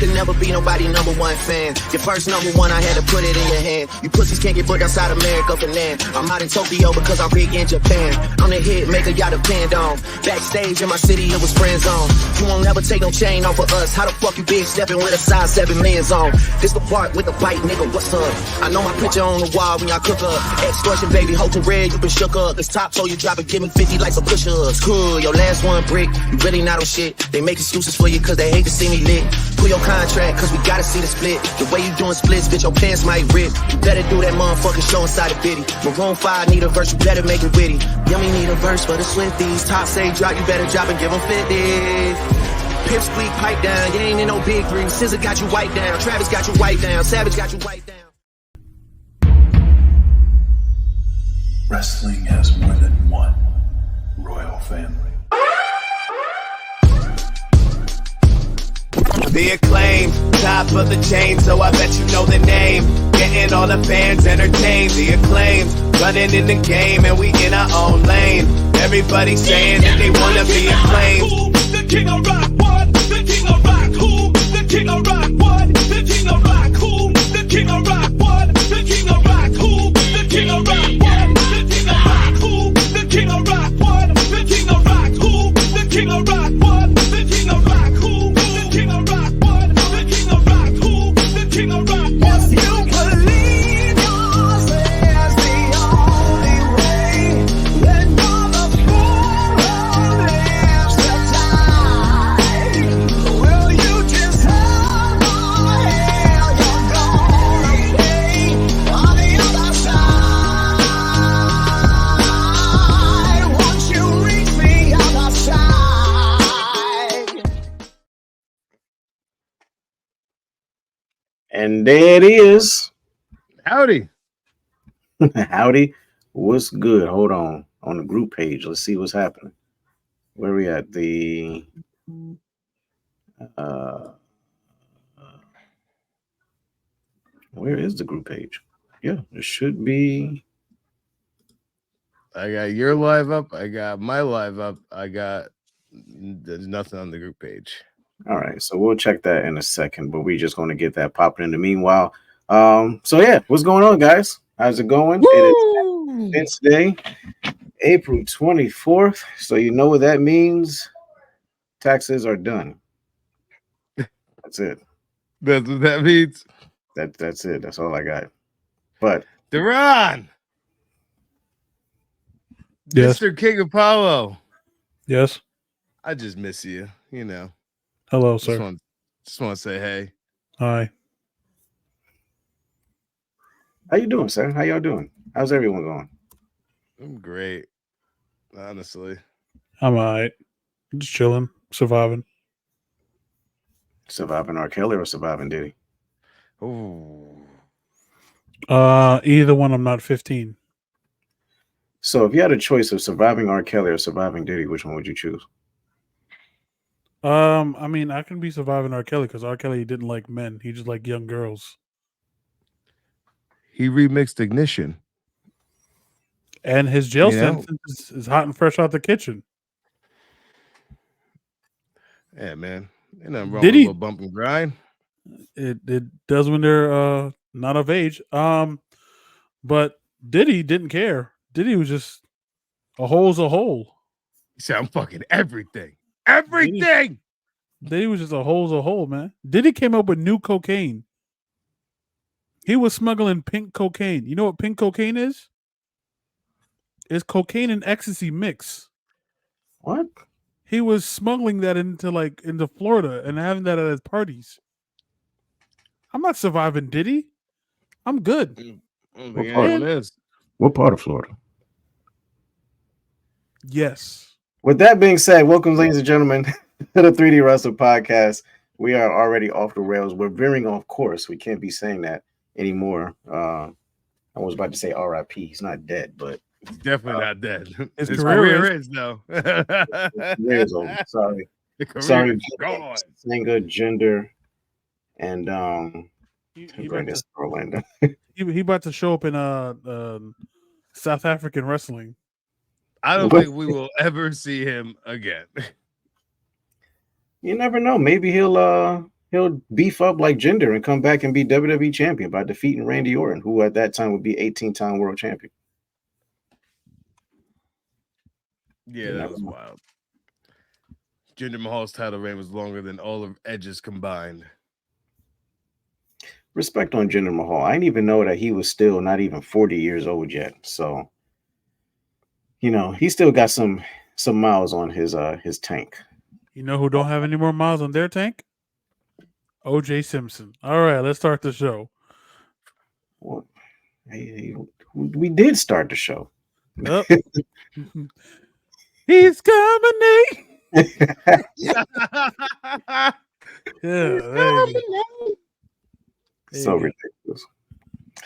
could never be nobody number one fan. Your first number one, I had to put it in your hand. You pussies can't get booked outside America for land. I'm out in Tokyo because I'm big in Japan. I'm the hit maker y'all depend on. Backstage in my city, it was friend zone. You won't never take no chain off of us. How the fuck you big stepping with a size 7 millions on? This the part with the bite, nigga, what's up? I know my picture on the wall when y'all cook up. Extortion, baby, hold to red, you been shook up. This top so you drop it, give me 50 like some push-ups. Cool, your last one brick, you really not on shit. They make excuses for you cause they hate to see me lit. Pull your contract cause we gotta see the split. The way you doing splits, bitch, your pants might rip. You better do that motherfucking show inside the bitty. Maroon 5 need a verse, you better make it witty. Yummy need a verse for the Swifties. Top say drop, you better drop and give them 50. Pip squeak, pipe down, you ain't in no big three. Scissor got you white down, Travis got you white down, Savage got you white down. Wrestling has more than one royal family. The Acclaimed, top of the chain, so I bet you know the name. Getting all the fans entertained. The Acclaimed, running in the game and we in our own lane. Everybody saying that they wanna be acclaimed. The king of rock, what? The king of rock, who? The king of rock, what? The king of rock, who? The king of rock, what? The king of rock, who? The king of rock, what? The king of rock, who? The king of rock, what? The king of rock, who? The king of rock, what? The king of rock, who? The king of rock, what? The king of rock, who? The king of rock, what? If you believe yours is the only way, then you're the fool who lives to die. Will you just hold on? Hell, you're gonna pay on the other side. Once you reach the other side. And there it is. Howdy. Howdy. What's good? Hold on the group page. Let's see what's happening. Where we at? The where is the group page? Yeah, it should be. I got your live up. I got my live up. There's nothing on the group page. All right, so we'll check that in a second, but we're just going to get that popping in the meanwhile. So yeah, what's going on, guys? How's it going? Woo! It is Wednesday, April 24th. So you know what that means? Taxes are done. That's it. That's what that means. That's it. That's all I got. But Duran, Yes. Mr. King Apollo. Yes. I just miss you. You know. Hello, sir. Just want to say hey. Hi. how you doing, sir? How y'all doing? How's everyone going? I'm great. Honestly. I'm all right. Just chilling, surviving. Surviving R. Kelly or surviving Diddy? Oh. Either one. I'm not 15. So if you had a choice of surviving R. Kelly or surviving Diddy, which one would you choose? I mean, I can be surviving R. Kelly because R. Kelly didn't like men. He just liked young girls. He remixed Ignition. And his jail You know? sentence is hot and fresh out the kitchen. Yeah, man. Ain't nothing wrong Did with he- a little bump and grind. It does when they're not of age. But Diddy didn't care. Diddy was just a hole's a hole. He said, I'm fucking everything. Everything. Diddy was just a hole's a hole, man. Diddy came up with new cocaine. He was smuggling pink cocaine. You know what pink cocaine is? It's cocaine and ecstasy mix. What? He was smuggling that into Florida and having that at his parties. I'm not surviving Diddy. I'm good. I don't What think part? anyone is. What part of Florida? Yes. With that being said, welcome, ladies and gentlemen, to the 3D Wrestler Podcast. We are already off the rails. We're veering off course. We can't be saying that anymore. I was about to say RIP. He's not dead, but He's definitely not dead. His His career career is, though. his career is over. Sorry. The career Sorry, is gone. singer, gender, and He bring about this to Orlando. he about to show up in South African wrestling. I don't think we will ever see him again. You never know. Maybe he'll he'll beef up like Jinder and come back and be WWE champion by defeating Randy Orton, who at that time would be 18-time world champion. Yeah, You that never was know. wild. Jinder Mahal's title reign was longer than all of Edge's combined. Respect on Jinder Mahal. I didn't even know that he was still not even 40 years old yet. So, he still got some miles on his tank. You know who don't have any more miles on their tank? OJ Simpson. All right, let's start the show. Well, we did start the show. Up. He's coming. Yeah, there you go. So There you ridiculous.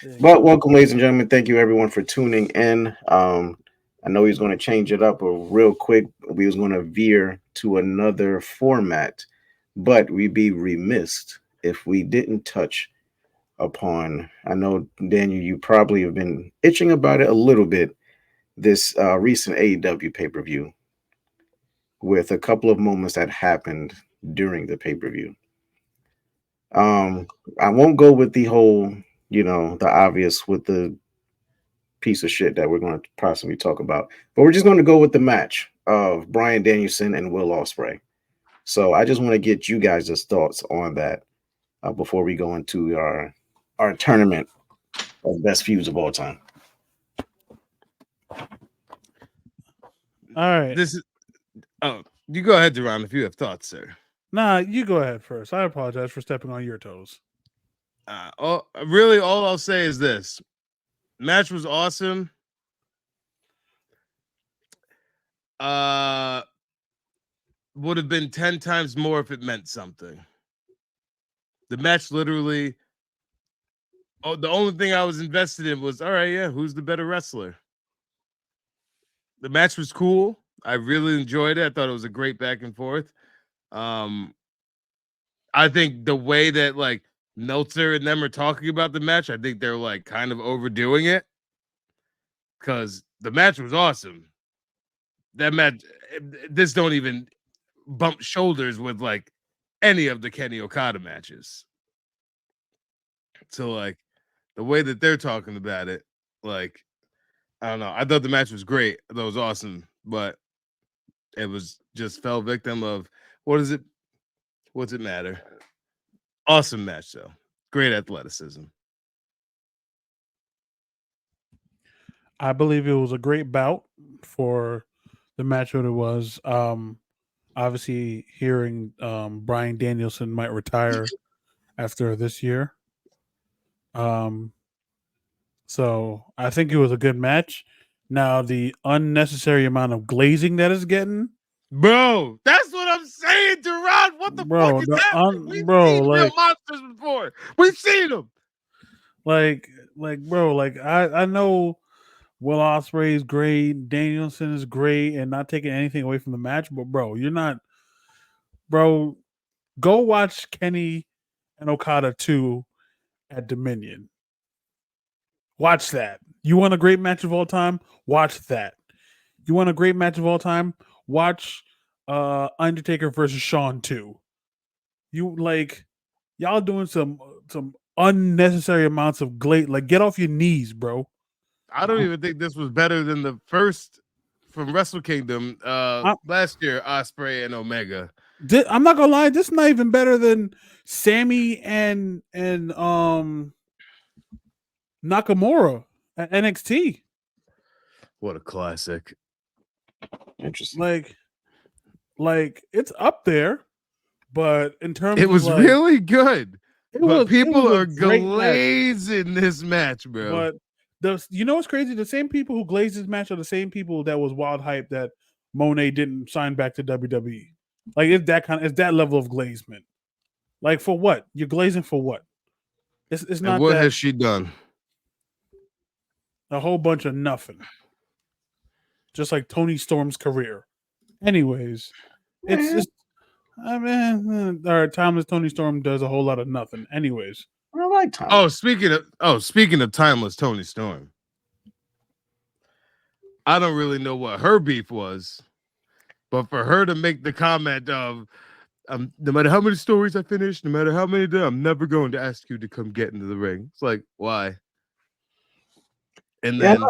go. But welcome, ladies and gentlemen. Thank you, everyone, for tuning in. I know he's going to change it up real quick. We was going to veer to another format, but we'd be remiss if we didn't touch upon. I know, Daniel, you probably have been itching about it a little bit. This recent AEW pay-per-view with a couple of moments that happened during the pay-per-view. I won't go with the whole, the obvious with the piece of shit that we're going to possibly talk about, but we're just going to go with the match of Bryan Danielson and Will Ospreay. So I just want to get you guys' thoughts on that before we go into our tournament of best feuds of all time. All right. This is. Oh, you go ahead, Duran, if you have thoughts, sir. Nah, you go ahead first. I apologize for stepping on your toes. All I'll say is this: match was awesome. Would have been 10 times more if it meant something. The match literally. Oh, the only thing I was invested in was, all right, yeah, who's the better wrestler? The match was cool. I really enjoyed it. I thought it was a great back and forth. I think the way that like Meltzer and them are talking about the match, I think they're like kind of overdoing it because the match was awesome. That match, this don't even bump shoulders with like any of the Kenny Okada matches. So like the way that they're talking about it, like I don't know. I thought the match was great. I thought it was awesome, but it was just fell victim of what is it? What's it matter? Awesome match though. Great athleticism. I believe it was a great bout for the match that it was. Obviously, hearing Bryan Danielson might retire after this year. So I think it was a good match. Now the unnecessary amount of glazing that it's getting, Bro, that's what I'm saying, Durant. What the fuck bro. is happening? We've Bro, seen real monsters before. We've seen them. bro, I know Will Ospreay is great, Danielson is great, and not taking anything away from the match, but bro, you're not, bro. Go watch Kenny and Okada 2 at Dominion. Watch that. You want a great match of all time? Watch that. You want a great match of all time? Watch Undertaker versus Shawn 2. You like y'all doing some unnecessary amounts of glaze. Like, get off your knees, bro. I don't even think this was better than the first from Wrestle Kingdom last year, Osprey and Omega. I'm not gonna lie, this is not even better than Sammy and Nakamura at NXT. What a classic. Interesting. Like it's up there, but in terms it was of like, really good. But people are great match. glazing this match, bro. But what's crazy? The same people who glazed this match are the same people that was wild hype that Monet didn't sign back to WWE. Like it's that level of glazement. Like for what? You're glazing for what? It's not and what that has she done? a whole bunch of nothing. Just like Tony Storm's career. Anyways, it's just I mean, our timeless Tony Storm does a whole lot of nothing. Anyways, I like Tom. Speaking of timeless Tony Storm, I don't really know what her beef was, but for her to make the comment of no matter how many stories I finish, no matter how many, I'm never going to ask you to come get into the ring. It's like, why? And Yeah, then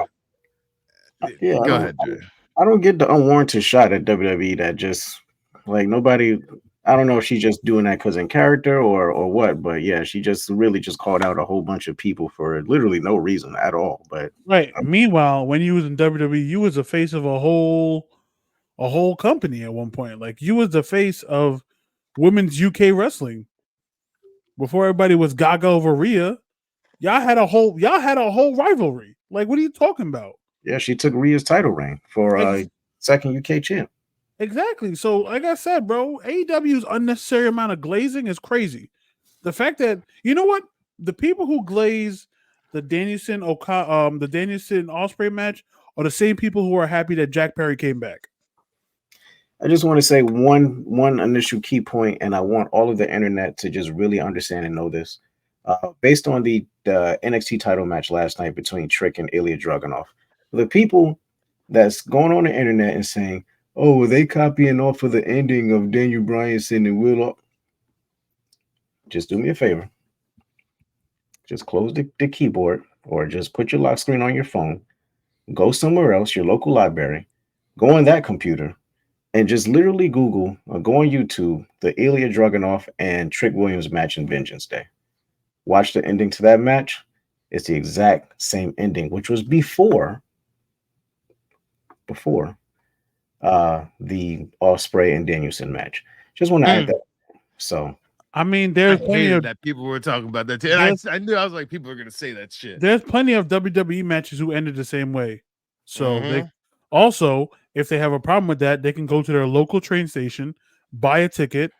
yeah. go ahead, Jay. I don't get the unwarranted shot at WWE that just like nobody. I don't know if she's just doing that because in character or what, but yeah, she just really just called out a whole bunch of people for literally no reason at all. But Right. Meanwhile, when you was in WWE, you was the face of a whole company at one point. Like you was the face of women's UK wrestling before everybody was Gaga over Rhea. Y'all had a whole rivalry. Like, what are you talking about? yeah, she took Rhea's title reign for Ex- second UK champ. exactly. So, like I said, bro, AEW's unnecessary amount of glazing is crazy. The fact that you know what the people who glaze the the Danielson Osprey match are the same people who are happy that Jack Perry came back. I just want to say one initial key point, and I want all of the internet to just really understand and know this. Based on the NXT title match last night between Trick and Ilya Dragunov, the people that's going on the internet and saying, "Oh, were they copying off of the ending of Daniel Bryanson and Will?" Just do me a favor. Just close the keyboard or just put your lock screen on your phone. Go somewhere else, your local library. Go on that computer and just literally Google or go on YouTube the Ilya Dragunov and Trick Williams match in Vengeance Day. Watch the ending to that match. It's the exact same ending, which was before the Osprey and Danielson match. Just want to add that. So I mean, I there's plenty hated of that people were talking about that too. And I knew I was like, people are gonna say that shit. there's plenty of WWE matches who ended the same way. So they Mhm. also, if they have a problem with that, they can go to their local train station, buy a ticket,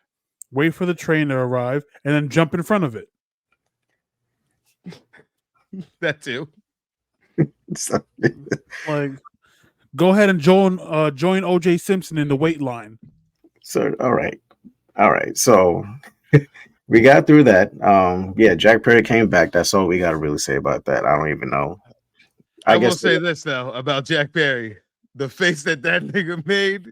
wait for the train to arrive, and then jump in front of it. That too. so, Like, go ahead and join OJ Simpson in the wait line. all right. So we got through that. Yeah, Jack Perry came back. That's all we got to really say about that. I don't even know. I guess will say this though about Jack Perry. The face that nigga made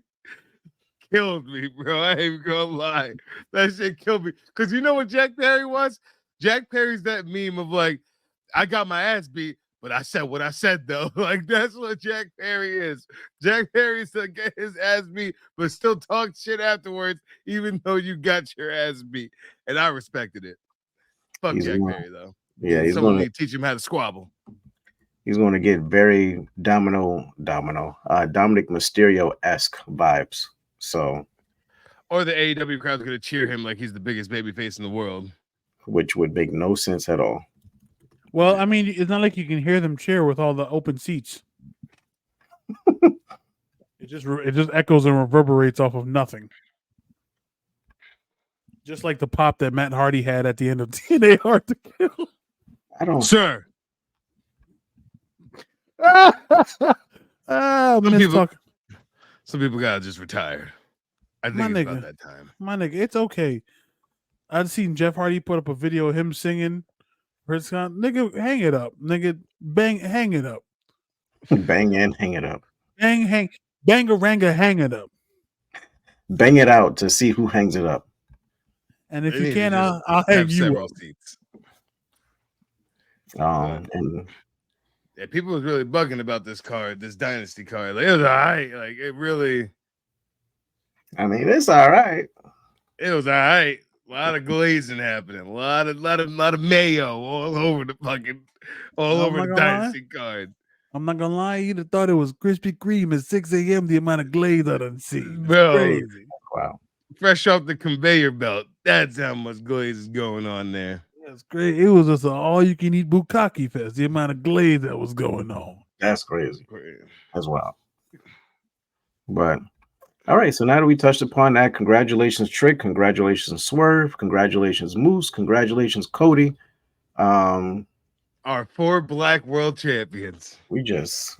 killed me, bro. I ain't even gonna lie. That shit killed me. Cause you know what Jack Perry was? Jack Perry's that meme of like, I got my ass beat, but I said what I said though. Like that's what Jack Perry is. Jack Perry's to get his ass beat, but still talk shit afterwards, even though you got your ass beat. And I respected it. Fuck he's Jack gonna, Perry though. yeah, Someone need to teach him how to squabble. he's going to get very Dominic Mysterio-esque vibes. So, Or the AEW crowd's gonna cheer him like he's the biggest babyface in the world. which would make no sense at all. Well, I mean, it's not like you can hear them cheer with all the open seats. It just echoes and reverberates off of nothing. Just like the pop that Matt Hardy had at the end of TNA Hard to Kill. I don't. Sir. Some people gotta just retire. I think it's about that time. My nigga, it's okay. I've seen Jeff Hardy put up a video of him singing. Nigga, hang it up. Nigga, hang it up. Bang and hang it up. Bangaranga, hang it up. Bang it out to see who hangs it up. And if you can't, I'll hang you up. Seats. And yeah, people was really bugging about this card, this dynasty card. Like it was all right. Like it really. I mean, it's all right. It was all right. A lot of glazing happening. A lot of mayo all over the dynasty card. I'm not gonna lie, you'd have thought it was Krispy Kreme at 6 a.m. The amount of glaze I done seen. Bro, crazy. Wow. Fresh off the conveyor belt. That's how much glaze is going on there. That's great. It was just an all-you-can-eat bukkake fest. The amount of glaze that was going on. That's crazy as well. But all right, so now that we touched upon that, congratulations, Trick. Congratulations, Swerve. Congratulations, Moose. Congratulations, Cody. Our 4 black world champions. We just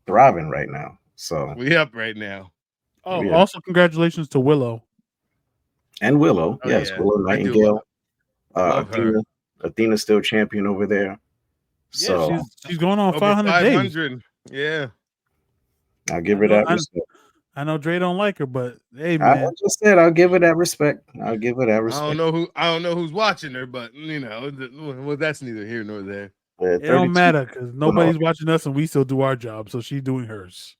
thriving right now. So we up right now. Oh, yeah. Also congratulations to Willow. And Willow. Oh, yes, yeah. Willow Nightingale. Athena's still champion over there. So yeah, she's going on 500 days. Yeah. I'll give her that. I know Dre don't like her, but hey, I man, just said I'll give her that respect. I'll give her that I respect. don't know who's watching her, but well, that's neither here nor there. Yeah, it don't 32 matter because going on. nobody's watching us, and we still do our job. So she's doing hers.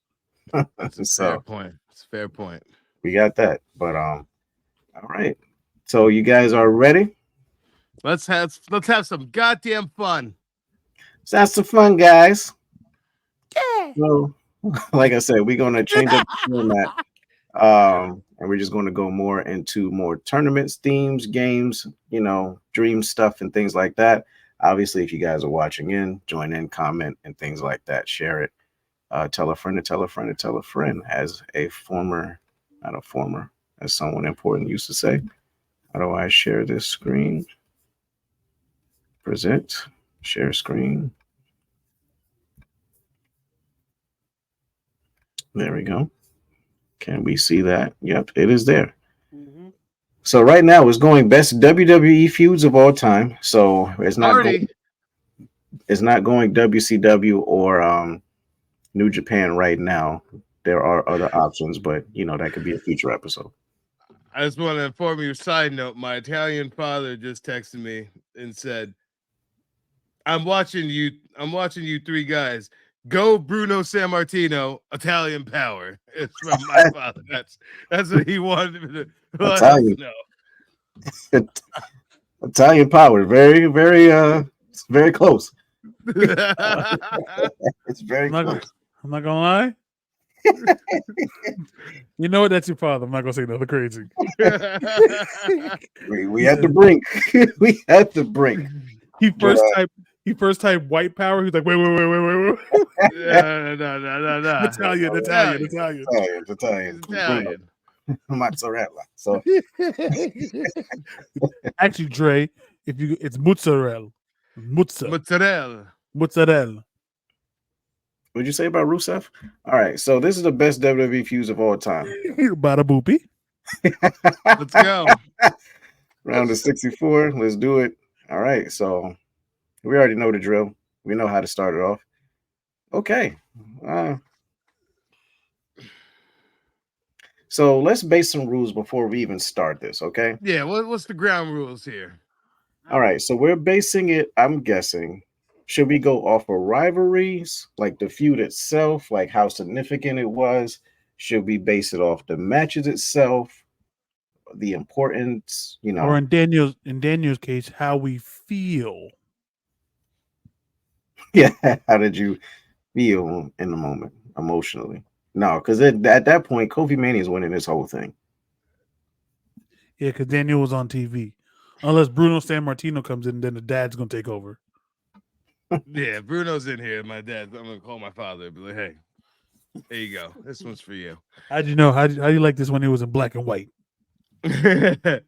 That's a fair So point. It's a fair point. we got that. But all right. So you guys are ready? Let's have some goddamn fun. So that's the fun, guys. Yeah. So, like I said, we're gonna change up the format. And we're just going to go more into more tournaments, themes, games, dream stuff and things like that. Obviously, if you guys are watching in, join in, comment, and things like that. Share it. Tell a friend to tell a friend to tell a friend. As a former, not a former, as someone important used to say. How do I share this screen? Present, share screen. There we go. Can we see that? Yep, it is there. Mm-hmm. So right now it's going best WWE feuds of all time. So it's not Party. it's not going WCW or New Japan right now. There are other options, but that could be a future episode. I just want to inform you. Side note: my Italian father just texted me and said, "I'm watching you. I'm watching you three guys. Go Bruno Sammartino, Italian Power." It's from my father. That's what he wanted me to let us Italian, know. Italian power, very, very, it's very close. It's very close. I'm not gonna lie. You know what? That's your father. I'm not gonna say nothing crazy. We had to brink. We had to brink. He first typed white power. He's like, wait. No. Italian. Mozzarella. So Actually, Dre, it's mozzarella. Mozzarella. Mozzarella. what'd you say about Rusev? All right, so this is the best WWE feuds of all time. Bada boopy. Let's go. Round of 64. Let's do it. All right, so we already know the drill. We know how to start it off. Okay. So let's base some rules before we even start this, okay? Yeah, what's the ground rules here? All right, so we're basing it, I'm guessing. Should we go off of rivalries, like the feud itself, like how significant it was? Should we base it off the matches itself, the importance, Or in Daniel's case, how we feel. Yeah, how did you feel in the moment emotionally? No, because at that point, Kofi Mania is winning this whole thing. Yeah, because Daniel was on TV. Unless Bruno Sammartino comes in, then the dad's gonna take over. Yeah, Bruno's in here. My dad. I'm gonna call my father and be like, "Hey, there you go. This one's for you." How'd you know? How do you like this when it was in black and white? I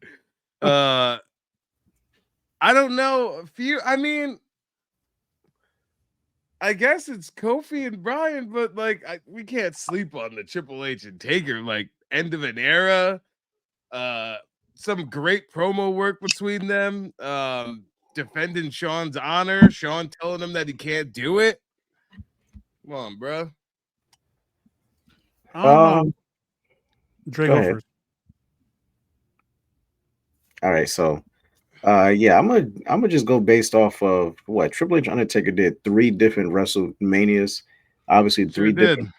don't know. I mean, I guess it's Kofi and Brian, but we can't sleep on the Triple H and Taker end of an era. Some great promo work between them. Defending Sean's honor. Sean telling him that he can't do it. Come on, bro. I don't know. Dre, go first. All right, so yeah, I'm gonna just go based off of what Triple H Undertaker did 3 different WrestleManias, obviously three different,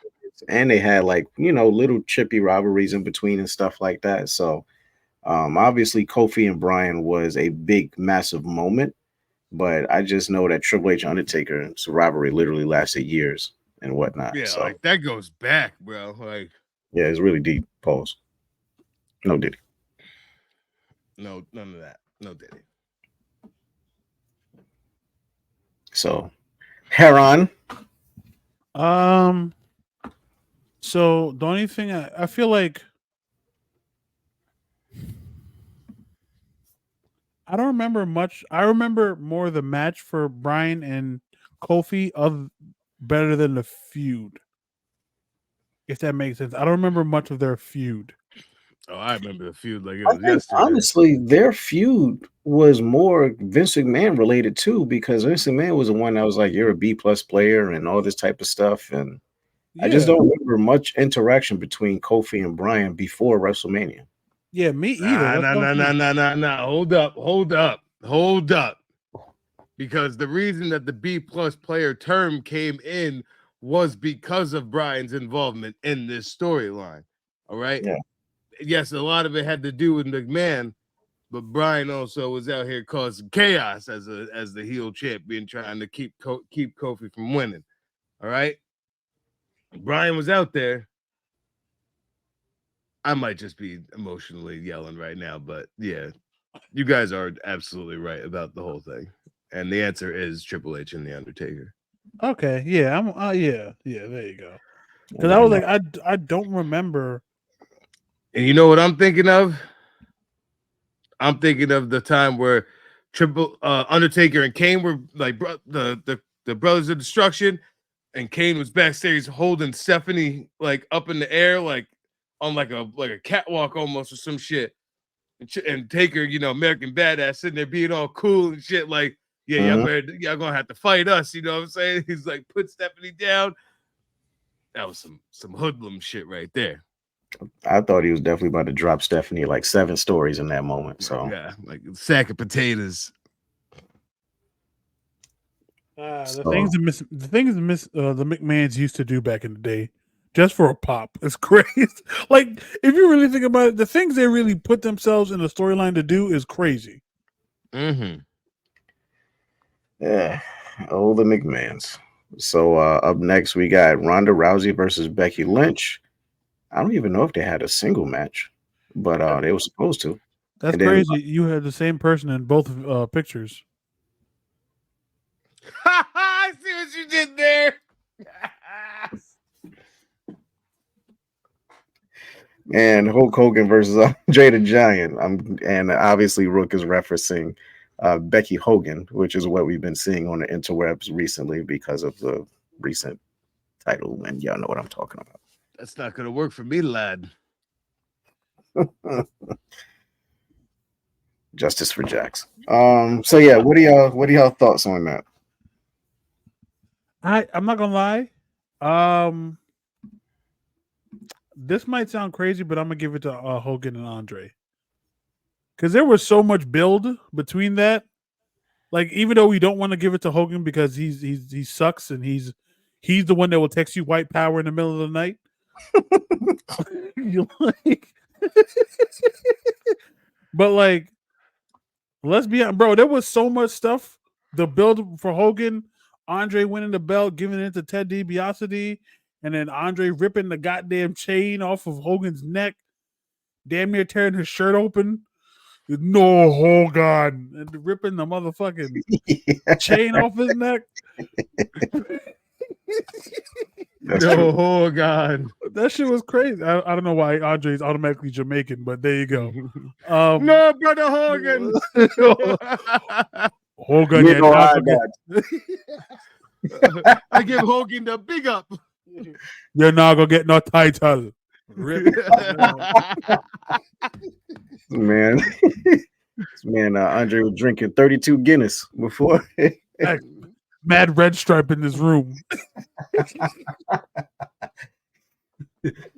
and they had little chippy rivalries in between and stuff like that. So obviously Kofi and Bryan was a big, massive moment, but I just know that Triple H Undertaker's rivalry literally lasted years and whatnot. Yeah, so that goes back, bro. yeah, it's really deep. Pause. No Diddy. No, none of that. No Diddy. So, Heron. So the only thing I feel like I don't remember much. I remember more the match for Bryan and Kofi better than the feud. If that makes sense. I don't remember much of their feud. Oh, I remember the feud like it was yesterday. Honestly, their feud was more Vince McMahon related too, because Vince McMahon was the one that was like, "You're a B+ player" and all this type of stuff. And Yeah. I just don't remember much interaction between Kofi and Bryan before WrestleMania. Yeah, me either. No. Hold up. Because the reason that the B+ player term came in was because of Bryan's involvement in this storyline. All right. Yeah. Yes, a lot of it had to do with McMahon, but Bryan also was out here causing chaos as the heel champion, trying to keep Kofi from winning. All right. Bryan was out there. I might just be emotionally yelling right now, but yeah, you guys are absolutely right about the whole thing. And the answer is Triple H and The Undertaker. Okay, yeah, I'm. Yeah. There you go. Because And I was then, like, I don't remember. And you know what I'm thinking of? I'm thinking of the time where Undertaker and Kane were like the Brothers of Destruction, and Kane was backstage holding Stephanie like up in the air, like on like a catwalk almost or some shit. And Taker, American Badass, sitting there being all cool and shit, like, yeah, y'all gonna have to fight us, you know what I'm saying? He's like, put Stephanie down. That was some hoodlum shit right there. I thought he was definitely about to drop Stephanie like 7 stories in that moment. So yeah, like a sack of potatoes. The things the McMahons used to do back in the day, just for a pop, is crazy. Like, if you really think about it, the things they really put themselves in the storyline to do is crazy. Mm-hmm. yeah, all the McMahons. So up next we got Ronda Rousey versus Becky Lynch. I don't even know if they had a single match, but they were supposed to. That's And then crazy. You had the same person in both pictures. I see what you did there. and Hulk Hogan versus Andre the Giant. And obviously Rook is referencing Becky Hogan, which is what we've been seeing on the interwebs recently because of the recent title, and y'all know what I'm talking about. That's not gonna work for me, lad. Justice for Jax. So yeah, what are y'all thoughts on that? I'm not gonna lie. This might sound crazy, but I'm gonna give it to Hogan and Andre, because there was so much build between that. Like, even though we don't want to give it to Hogan because he sucks and he's the one that will text you white power in the middle of the night. You like, but like, let's be honest, bro. There was so much stuff. The build for Hogan, Andre winning the belt, giving it to Ted DiBiase, and then Andre ripping the goddamn chain off of Hogan's neck, damn near tearing his shirt open. No, Hogan, and ripping the motherfucking chain off his neck. Oh God, that shit was crazy. I don't know why Andre's automatically Jamaican, but there you go. No, brother Hogan. Hogan, You know I got. I give Hogan the big up. You're not gonna get no title. Man, Andre was drinking 32 Guinness before. Mad red stripe in this room.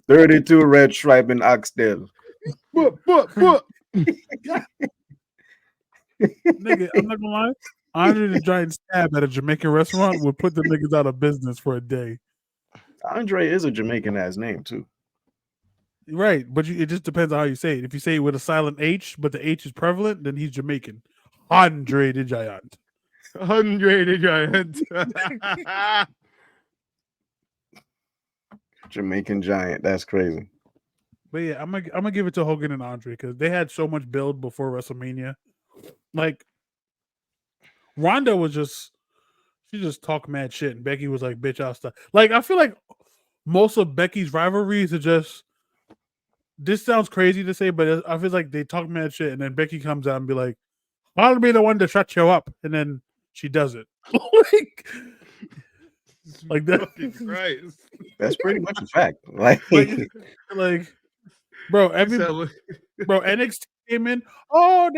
32 red stripe in Oxtail. What? Nigga, I'm not gonna lie. Andre the Giant stab at a Jamaican restaurant would put the niggas out of business for a day. Andre is a Jamaican ass name too. Right, but it just depends on how you say it. If you say it with a silent H, but the H is prevalent, then he's Jamaican. Andre the Giant. Andre the Giant. Jamaican Giant. That's crazy. But yeah, I'm gonna give it to Hogan and Andre because they had so much build before WrestleMania. Like, Ronda was she just talked mad shit, and Becky was like, "Bitch, I'll stop." Like, I feel like most of Becky's rivalries are just. This sounds crazy to say, but I feel like they talk mad shit, and then Becky comes out and be like, "I'll be the one to shut you up," and then she does it. like that. Christ. That's pretty much a fact. Like, bro, NXT came in. Oh,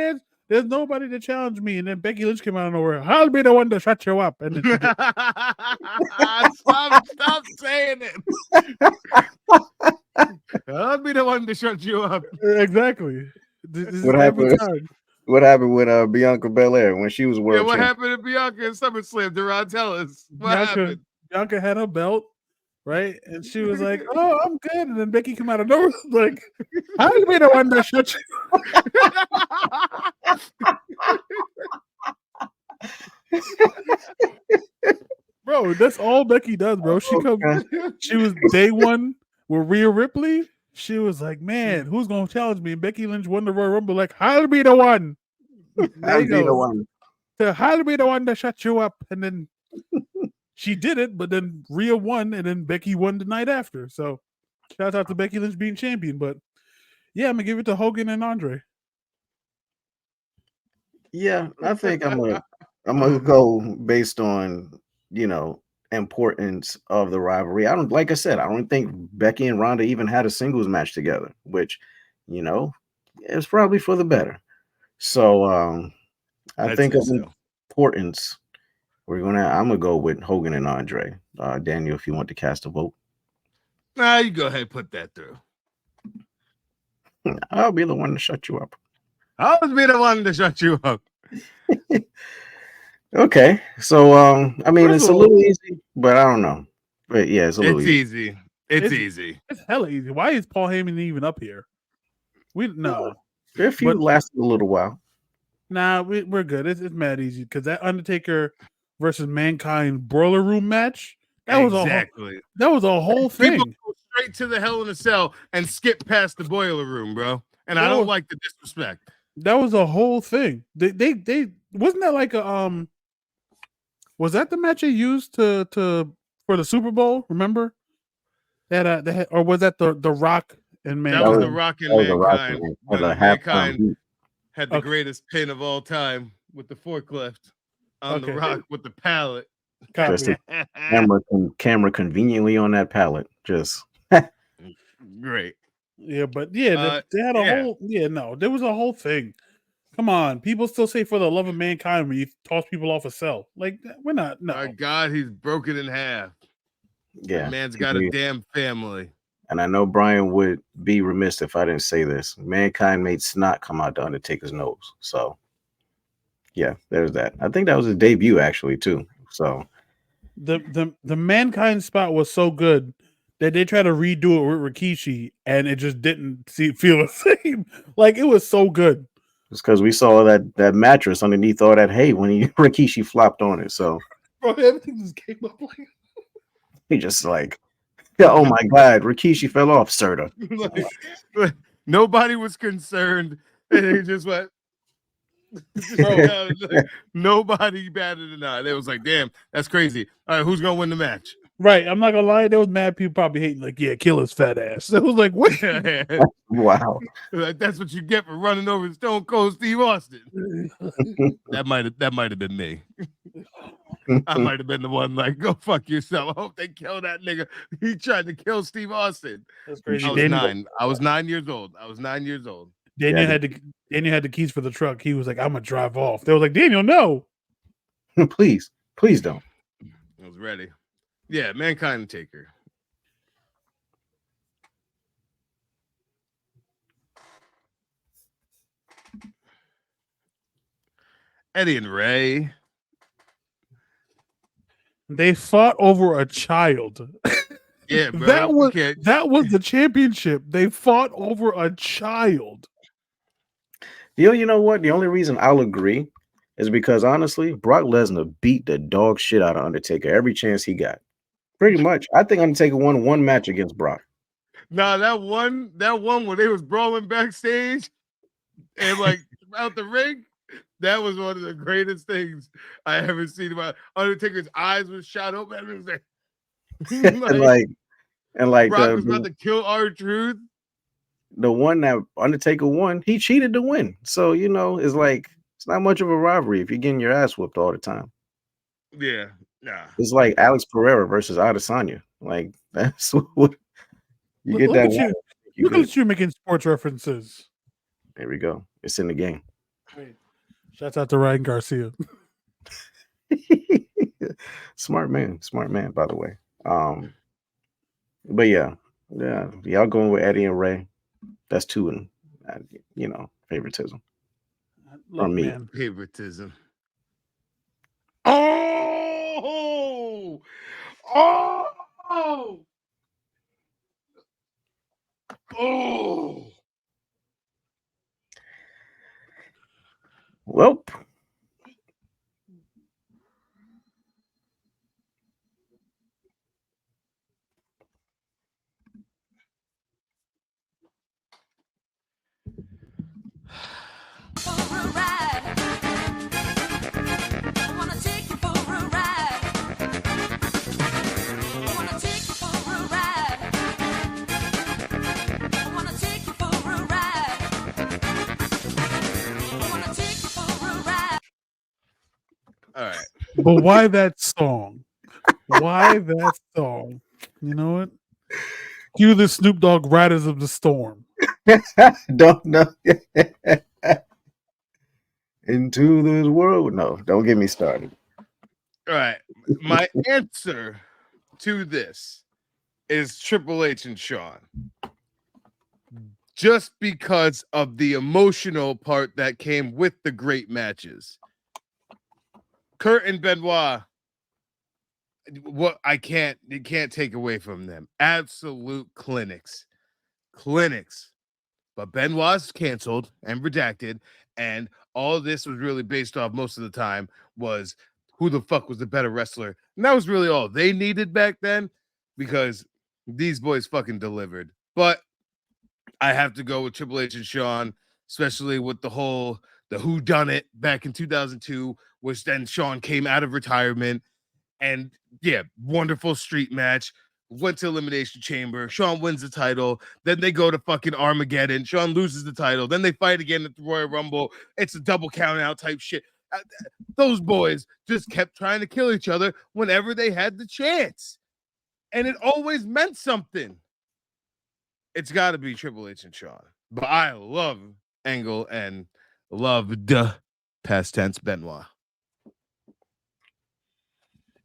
There's nobody to challenge me. And then Becky Lynch came out of nowhere. I'll be the one to shut you up. And then she did. Stop saying it. I'll be the one to shut you up. Exactly. This is What every happened? time. What happened with Bianca Belair when she was Yeah, world what champion? happened to Bianca in SummerSlam? Duran, tell us. What happened? Bianca had her belt, right? And she was like, "Oh, I'm good." And then Becky came out of nowhere, like, "I'll be the one that shut you." Bro, that's all Becky does, bro. She was day one with Rhea Ripley. She was like, "Man, who's gonna challenge me?" And Becky Lynch won the Royal Rumble. Like, I'll be the one. There I'll you be the go. one. I'll be the one that shut you up. And then she did it, but then Rhea won, and then Becky won the night after. So, shout out to Becky Lynch being champion. But yeah, I'm gonna give it to Hogan and Andre. Yeah, I think I'm gonna go based on importance of the rivalry. I don't like I said, I don't think Becky and Ronda even had a singles match together, which it's probably for the better. So I think of importance. I'm gonna go with Hogan and Andre. Daniel, if you want to cast a vote. Nah, you go ahead and put that through. I'll be the one to shut you up. I'll be the one to shut you up. Okay, so I mean, it's a little easy, but I don't know. But yeah, it's a little easy. It's easy. It's hella easy. Why is Paul Heyman even up here? Their feud lasted a little while. Nah, we're good. It's mad easy because that Undertaker versus Mankind Broiler Room match. That was a whole thing. People go straight to the Hell in a Cell and skip past the Boiler Room, bro. And I don't like the disrespect. That was a whole thing. They wasn't that like a was that the match they used to for the Super Bowl? Remember that or was that the Rock and Mankind? That was the Rock and Mankind. When Mankind had the greatest pin of all time with the forklift on the Rock with the pallet. Just the camera conveniently on that pallet. Just great. Yeah, but yeah, they had a whole there was a whole thing. Come on, people still say for the love of mankind when you toss people off a cell. Like we're not. No, my God, he's broken in half. Yeah, that man's got a damn family. And I know Brian would be remiss if I didn't say this. Mankind made snot come out the Undertaker's nose. So yeah, there's that. I think that was his debut actually too. So the Mankind spot was so good that they tried to redo it with Rikishi, and it just didn't feel the same. Like it was so good. It's because we saw that mattress underneath all that hay when Rikishi flopped on it. So bro, everything just came up like he just like, oh my God, Rikishi fell off, Serta. Nobody was concerned, and he just went. Nobody batted an eye. They was like, "Damn, that's crazy." All right, who's gonna win the match? Right, I'm not gonna lie. There was mad people probably hating, like, "Yeah, kill his fat ass." It was like, "What?" Wow, like, that's what you get for running over Stone Cold Steve Austin. that might have been me. I might have been the one like, "Go fuck yourself." I hope they kill that nigga. He tried to kill Steve Austin. That's crazy. I was 9 years old. Daniel had the keys for the truck. He was like, "I'm gonna drive off." They was like, "Daniel, no, please don't." I was ready. Yeah, Mankind and Taker. Eddie and Ray. They fought over a child. Yeah, bro. that was the championship. They fought over a child. You know what? The only reason I'll agree is because honestly, Brock Lesnar beat the dog shit out of Undertaker every chance he got. Pretty much. I think Undertaker won one match against Brock. Nah, that one where they was brawling backstage and like out the ring, that was one of the greatest things I ever seen. About Undertaker's eyes were shot open. And it was like, and Brock was about to kill R-Truth. The one that Undertaker won, he cheated to win. So it's like it's not much of a rivalry if you're getting your ass whooped all the time. Yeah, nah. It's like Alex Pereira versus Adesanya. Like that's what you get. Look at you making sports references. There we go. It's in the game. Wait. Shouts out to Ryan Garcia. Smart man, by the way. But yeah, y'all going with Eddie and Ray. That's two, and favoritism Look, from me. man. Favoritism. Oh, oh, oh. Well, All right. But why that song? Why that song? You know what? Cue the Snoop Dogg Riders of the Storm. don't know. Into this world. No, don't get me started. All right. My answer to this is Triple H and Shawn. Just because of the emotional part that came with the great matches. Kurt and Benoit, what you can't take away from them. Absolute clinics. But Benoit's canceled and redacted, and all this was really based off most of the time was who the fuck was the better wrestler. And that was really all they needed back then because these boys fucking delivered. But I have to go with Triple H and Shawn, especially with the who done it back in 2002, which then Shawn came out of retirement. And yeah, wonderful street match. Went to Elimination Chamber. Shawn wins the title. Then they go to fucking Armageddon. Shawn loses the title. Then they fight again at the Royal Rumble. It's a double count out type shit. Those boys just kept trying to kill each other whenever they had the chance. And it always meant something. It's got to be Triple H and Shawn. But I love Angle and loved past tense Benoit.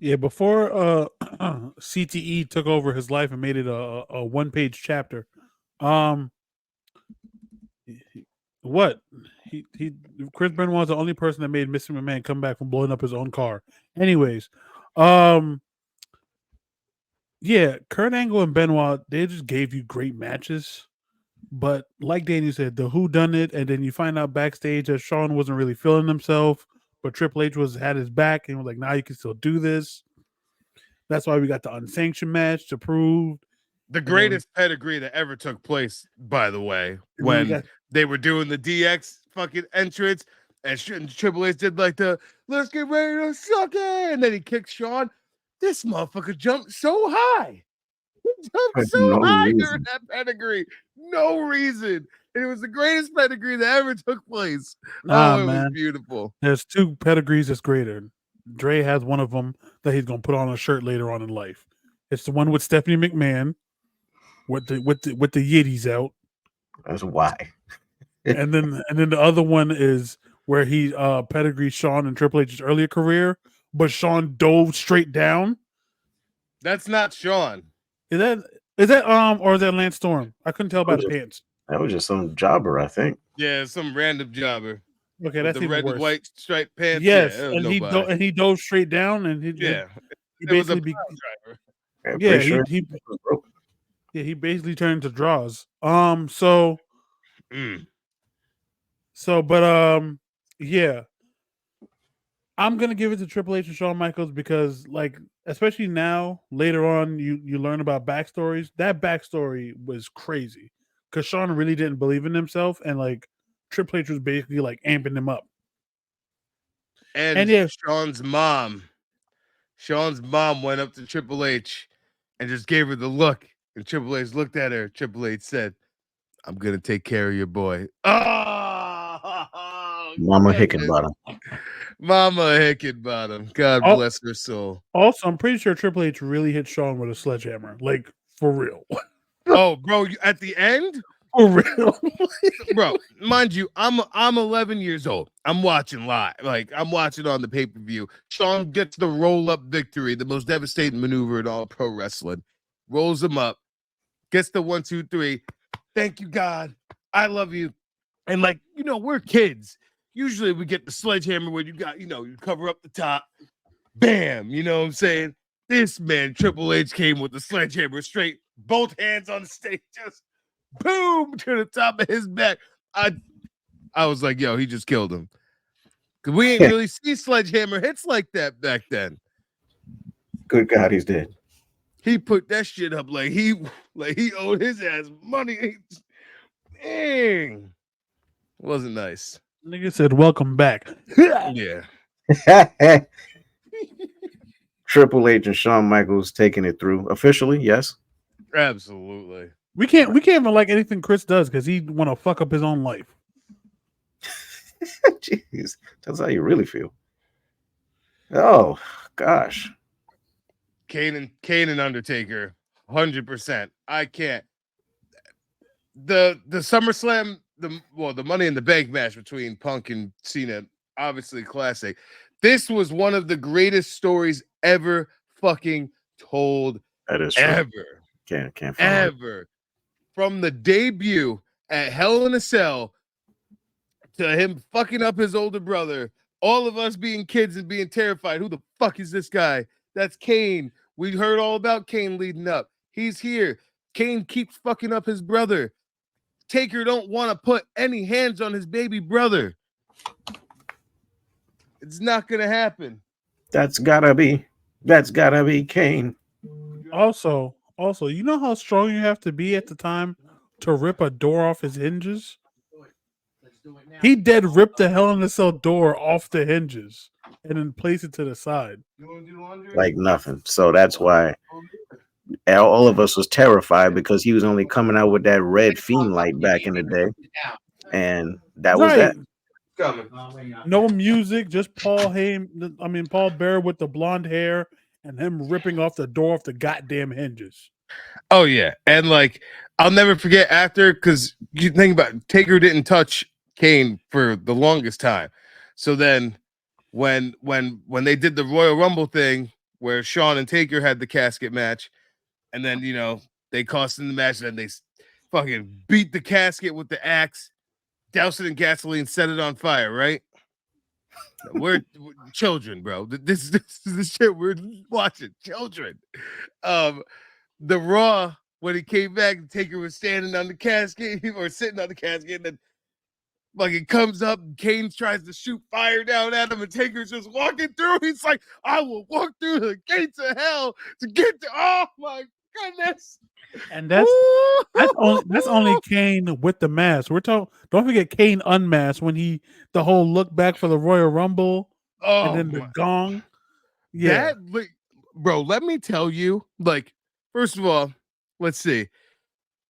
Yeah, before CTE took over his life and made it a one-page chapter. What he Chris Benoit's the only person that made Mr. McMahon come back from blowing up his own car. Anyways, yeah, Kurt Angle and Benoit, they just gave you great matches. But like Daniel said, the who done it, and then you find out backstage that Shawn wasn't really feeling himself, but Triple H had his back and was like, now you can still do this. That's why we got the unsanctioned match to prove the greatest pedigree that ever took place, by the way, And then when we got- they were doing the DX fucking entrance and Triple H did like the let's get ready to suck it, and then he kicked Shawn. This motherfucker jumped so high. He jumped For so no high reason. during that pedigree. No reason. And it was the greatest pedigree that ever took place. Nah, Oh, it was man. beautiful. There's two pedigrees that's greater. Dre has one of them that he's gonna put on a shirt later on in life. It's the one with Stephanie McMahon, with the Yiddies out, That's why. and then the other one is where he pedigree Shawn in Triple H's earlier career, but Shawn dove straight down. That's not Shawn. Is that or is that Lance Storm? I couldn't tell by the pants. That was just some jobber, I think. Yeah, some random jobber. Okay, with that's the even red worse. and white striped pants. Yes, Yeah, and he dove straight down, and he yeah, he it was a basically pile driver. I'm yeah pretty sure he was broke. yeah he basically turned into draws. So yeah, I'm gonna give it to Triple H and Shawn Michaels because, like, especially now, later on, you learn about backstories. That backstory was crazy because Shawn really didn't believe in himself, and like Triple H was basically like amping him up. And yeah, Shawn's mom went up to Triple H and just gave her the look. And Triple H looked at her. Triple H said, "I'm gonna take care of your boy." Oh, Mama goodness. Hickenbottom. Mama Hickenbottom. God Oh. bless her soul. Also, I'm pretty sure Triple H really hit Shawn with a sledgehammer, like for real. Oh, bro, at the end For real. Bro, mind you, I'm 11 years old. I'm watching live. Like, I'm watching on the pay-per-view. Sean gets the roll-up victory, the most devastating maneuver in all pro wrestling. Rolls him up, gets the 1, 2, 3. Thank you, God. I love you. And like, we're kids. Usually we get the sledgehammer where you got, you cover up the top. Bam, you know what I'm saying? This man, Triple H, came with the sledgehammer straight, both hands on the stage, just boom to the top of his back. I was like, yo, he just killed him. Cause we ain't really see sledgehammer hits like that back then. Good God, he's dead. He put that shit up like he owed his ass money. Dang. Wasn't nice. Nigga said, "Welcome back." Yeah. Triple H and Shawn Michaels taking it through officially. Yes. Absolutely. We can't even like anything Chris does because he want to fuck up his own life. Jeez, that's how you really feel. Oh gosh. Kane and Undertaker, 100%. I can't. The SummerSlam, the Money in the Bank match between Punk and Cena, obviously classic. This was one of the greatest stories ever fucking told. That is true. Ever. Can't find Ever. From the debut at Hell in a Cell to him fucking up his older brother, all of us being kids and being terrified. Who the fuck is this guy? That's Kane. We heard all about Kane leading up. He's here. Kane keeps fucking up his brother. Taker don't want to put any hands on his baby brother. It's not gonna happen. That's gotta be Kane. Also, you know how strong you have to be at the time to rip a door off his hinges? He dead ripped the Hell in a Cell door off the hinges and then placed it to the side. Like nothing. So that's why all of us was terrified because he was only coming out with that red fiend light back in the day. And that was that. No music, just Paul Bearer with the blonde hair and him ripping off the door off the goddamn hinges. Oh yeah, and like I'll never forget after, because you think about it, Taker didn't touch Kane for the longest time. So then when they did the Royal Rumble thing where Shawn and Taker had the casket match, and then they cost in the match, and then they fucking beat the casket with the axe, doused it in gasoline, set it on fire, right? We're children, bro. This is the shit we're watching. Children. The Raw, when he came back, Taker was standing on the casket or sitting on the casket, and then like it comes up, Kane tries to shoot fire down at him, and Taker's just walking through. He's like, I will walk through the gates of hell to get to. Oh my goodness. And that's only Kane with the mask. Don't forget Kane unmasked when the whole look back for the Royal Rumble and then the gong. Yeah. Bro, let me tell you, like, first of all, let's see.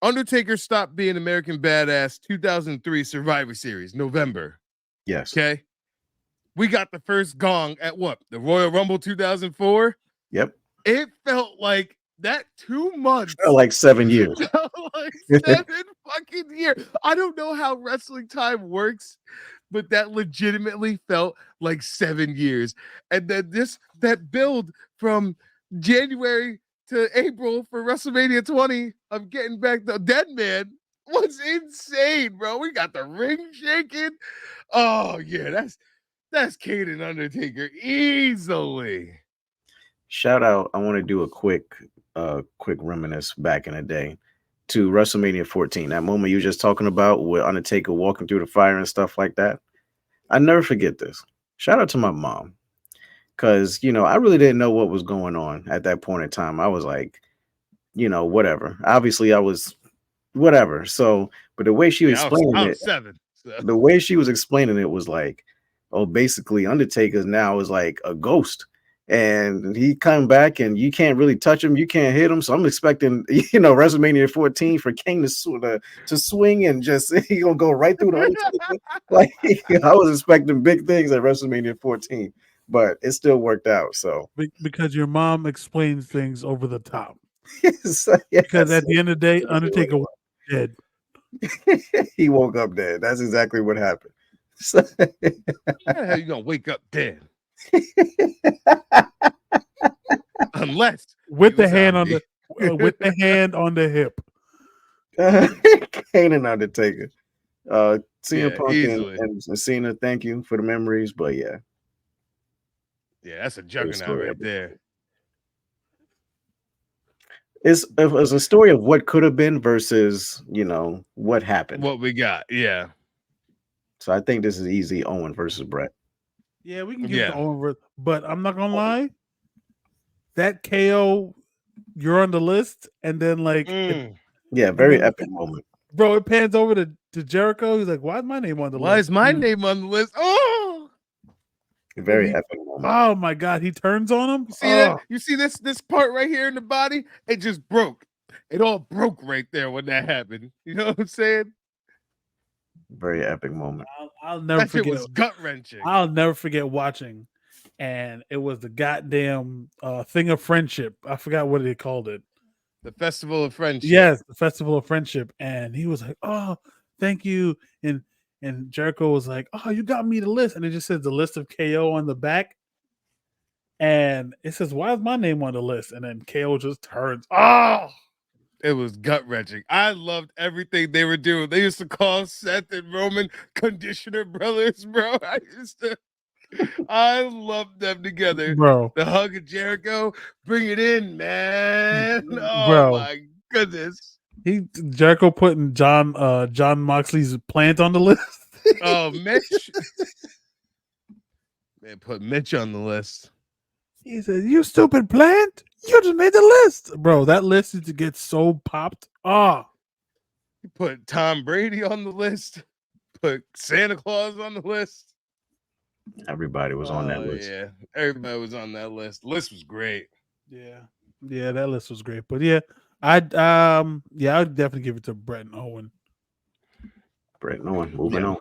Undertaker stopped being American Badass 2003 Survivor Series, November. Yes. Okay. We got the first gong at what? The Royal Rumble 2004? Yep. It felt like that 2 months. Felt like 7 years. Like 7 fucking years. I don't know how wrestling time works, but that legitimately felt like 7 years. And then that build from January to April for WrestleMania 20 of getting back the Dead Man was insane, bro. We got the ring shaking. Oh yeah, that's Kane and Undertaker easily. Shout out! I want to do a quick reminisce back in the day to WrestleMania 14. That moment you were just talking about with Undertaker walking through the fire and stuff like that. I never forget this. Shout out to my mom. Because, I really didn't know what was going on at that point in time. I was like, whatever. Obviously, I was whatever. So, but the way she was explaining I it, was 7. So. the way she was explaining it was like, oh, basically, Undertaker now is like a ghost. And he come back and you can't really touch him. You can't hit him. So I'm expecting, WrestleMania 14 for Kane to swing and just, he going to go right through the Undertaker. Like, I was expecting big things at WrestleMania 14. But it still worked out. So because your mom explains things over the top. yes, Because at the end of the day, Undertaker was dead. He woke up dead. That's exactly what happened. So- How the hell you gonna wake up dead? Unless with you a the hand on zombie. the with the hand on the hip. Kane and Undertaker. CM Yeah, Punk easily. and Cena, thank you for the memories. But yeah, Yeah, that's a great juggernaut story. right there. It's a story of what could have been versus what happened. What we got? Yeah, So I think this is easy. Owen versus Brett. Yeah, we can give it to yeah. Owen, but I'm not gonna lie. That KO, you're on the list, and then Mm. Yeah, and very then epic moment. bro, it pans over to Jericho. He's like, "Why is my name on the Why list?" is my name on the list? Oh, And Very he, epic moment. oh my god, he turns on him. you see that? Oh, You see this part right here in the body? It just broke. It all broke right there when that happened. You know what I'm saying? Very epic moment. I'll never That shit forget. was gut wrenching. I'll never forget watching, and it was the goddamn thing of friendship. I forgot what they called it. The Festival of Friendship. Yes, the Festival of Friendship, and he was like, "Oh, thank you," and Jericho was like, "Oh, you got me the list," and it just says the list of KO on the back, and it says, "Why is my name on the list?" And then KO just turns. Oh, It was gut wrenching. I loved everything they were doing. They used to call Seth and Roman conditioner brothers, bro. I loved them together. bro, The hug of Jericho, bring it in, man. Oh bro. my goodness. Jericho putting John Moxley's plant on the list. Oh, Mitch. Man, put Mitch on the list. He said, "You stupid plant! You just made the list, bro. That list used to get so popped. Ah, He put Tom Brady on the list. Put Santa Claus on the list. Everybody was on that Oh list. yeah, everybody was on that list. The list was great. yeah, that list was great. But yeah, I'd definitely give it to Brett and Owen. Brett and Owen. Moving Yeah.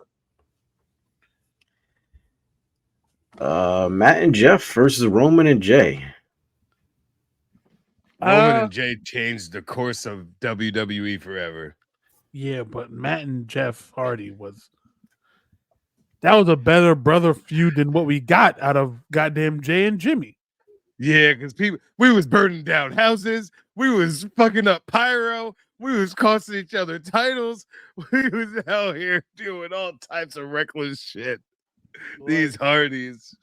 on. Matt and Jeff versus Roman and Jay. Roman and Jay changed the course of WWE forever. Yeah, but Matt and Jeff Hardy was a better brother feud than what we got out of goddamn Jay and Jimmy. Yeah, because we was burning down houses, we was fucking up pyro, we was costing each other titles, we was out here doing all types of reckless shit. These Hardys.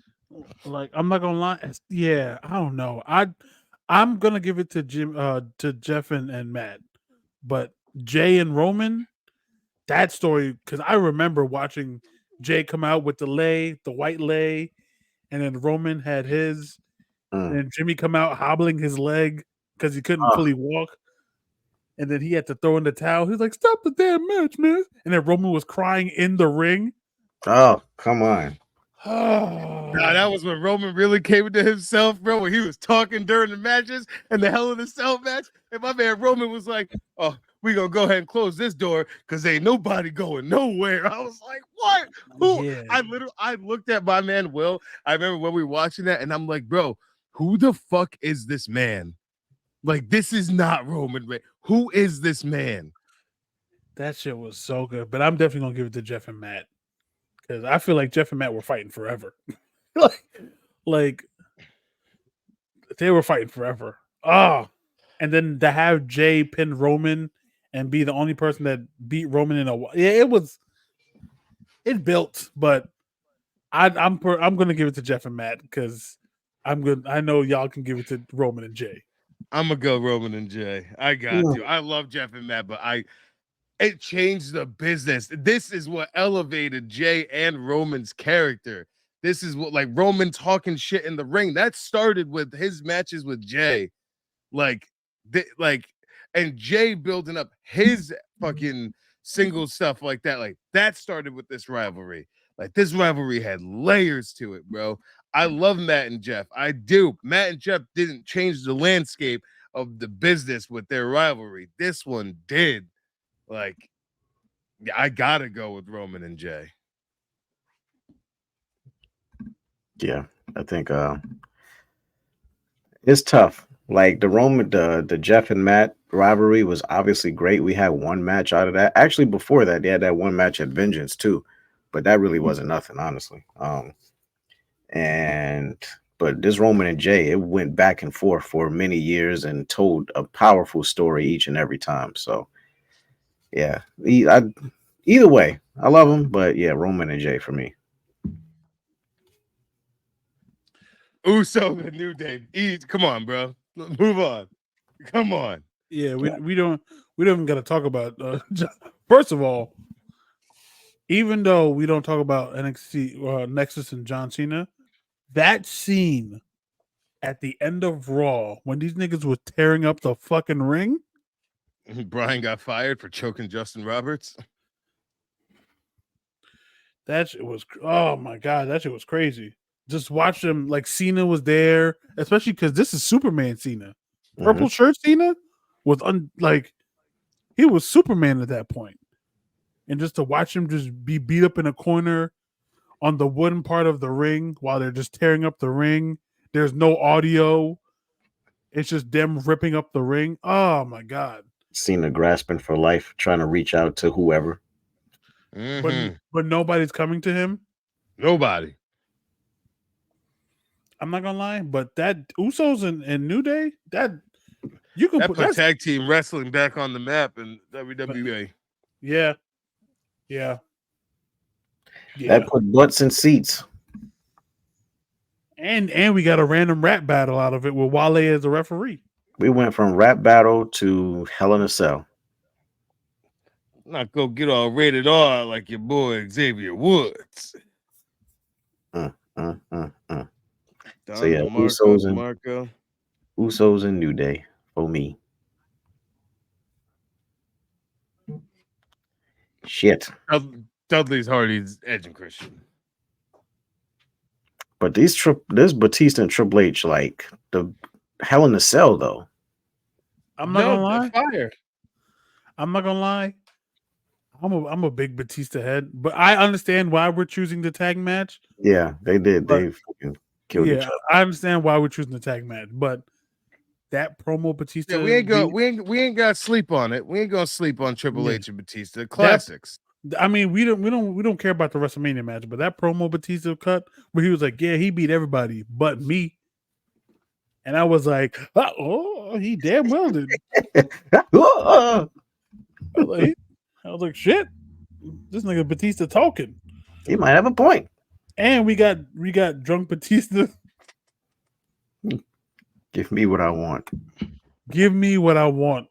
Like I'm not gonna lie, yeah, I don't know. I'm gonna give it to Jeff and Matt, but Jay and Roman, that story, because I remember watching Jay come out with the white lay, and then Roman had his, and then Jimmy come out hobbling his leg because he couldn't fully walk, and then he had to throw in the towel. He's like, "Stop the damn match, man!" And then Roman was crying in the ring. Oh, come on. Nah, that was when Roman really came into himself, bro. When he was talking during the matches and the Hell in a Cell match, and my man Roman was like, "Oh, we gonna go ahead and close this door because ain't nobody going nowhere." I was like, "What? Who?" Yeah. I looked at my man Will. I remember when we were watching that, and I'm like, "Bro, who the fuck is this man? Like, this is not Roman. Who is this man?" That shit was so good. But I'm definitely gonna give it to Jeff and Matt because I feel like Jeff and Matt were fighting forever. like they were fighting forever. Oh, and then to have Jay pin Roman and be the only person that beat Roman in a while. Yeah, it built, but I'm gonna give it to Jeff and Matt because I'm good. I know y'all can give it to Roman and Jay. I'm gonna go Roman and Jay. I got to. I love Jeff and Matt, but it changed the business. This is what elevated Jay and Roman's character. This is what, like, Roman talking shit in the ring. That started with his matches with Jay. Like, and Jay building up his fucking single stuff like that. Like, that started with this rivalry. Like, this rivalry had layers to it, bro. I love Matt and Jeff. I do. Matt and Jeff didn't change the landscape of the business with their rivalry. This one did. Like, yeah, I gotta go with Roman and Jay. Yeah, I think it's tough. Like the Jeff and Matt rivalry was obviously great. We had one match out of that. Actually, before that, they had that one match at Vengeance too, but that really wasn't nothing, honestly. And but this Roman and Jay, it went back and forth for many years and told a powerful story each and every time. So yeah, either way, I love them, but yeah, Roman and Jay for me. Uso, the New Day. Come on, bro. Move on. Come on. Yeah, we don't even got to talk about. First of all, even though we don't talk about NXT Nexus and John Cena, that scene at the end of Raw when these niggas were tearing up the fucking ring. Brian got fired for choking Justin Roberts. That shit was, oh my god, that shit was crazy. Just watch them, like Cena was there, especially because this is Superman Cena. Purple shirt Cena was like he was Superman at that point. And just to watch him just be beat up in a corner on the wooden part of the ring while they're just tearing up the ring. There's no audio. It's just them ripping up the ring. Oh my god. Cena grasping for life, trying to reach out to whoever. But nobody's coming to him. Nobody. I'm not gonna lie, but that Usos and New Day, that you can put tag team wrestling back on the map in WWE. Yeah. That put butts in seats. And we got a random rap battle out of it with Wale as a referee. We went from rap battle to Hell in a Cell. Not go get all rated R like your boy Xavier Woods. So yeah, Usos and New Day for me. Shit. Dudley's Hardy's Edge and Christian. But this Batista and Triple H, like the Hell in a Cell, though. I'm not gonna lie. I'm not gonna lie. I'm a big Batista head, but I understand why we're choosing the tag match. Yeah, they did. They fucking killed each other. I understand why we're choosing the tag match, but that promo Batista. Yeah, we ain't got to sleep on it. We ain't gonna sleep on Triple H and Batista classics. I mean, we don't care about the WrestleMania match, but that promo Batista cut where he was like, "Yeah, he beat everybody but me," and I was like, "Oh, he damn well did." I was like, "Shit, this nigga Batista talking." He might have a point. And we got drunk Batista. Give me what I want. Give me what I want.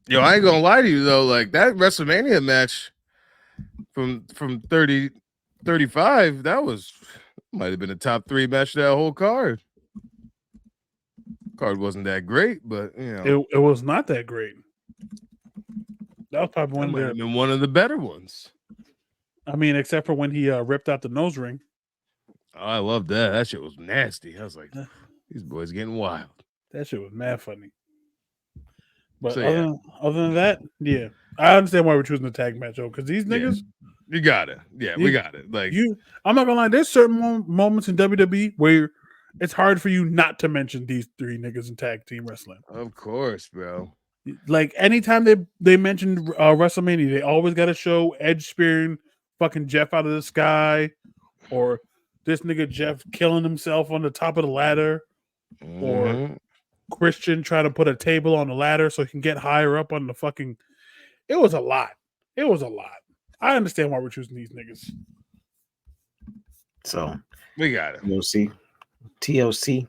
Yo, I ain't gonna lie to you though. Like that WrestleMania match from 35, that might have been a top 3 match of that whole card. Card wasn't that great, but you know it was not that great. That was probably one of the better ones. I mean, except for when he ripped out the nose ring. Oh, I love that. That shit was nasty. I was like, these boys getting wild. That shit was mad funny. But So, other than that, yeah, I understand why we're choosing the tag match, because these niggas, you got it. Yeah, we got it. Like I'm not gonna lie. There's certain moments in WWE where it's hard for you not to mention these 3 niggas in tag team wrestling. Of course, bro. Like anytime they mentioned WrestleMania, they always got to show Edge spearing fucking Jeff out of the sky, or this nigga Jeff killing himself on the top of the ladder, or Christian trying to put a table on the ladder so he can get higher up on the fucking. It was a lot. I understand why we're choosing these niggas. So we got it. TLC.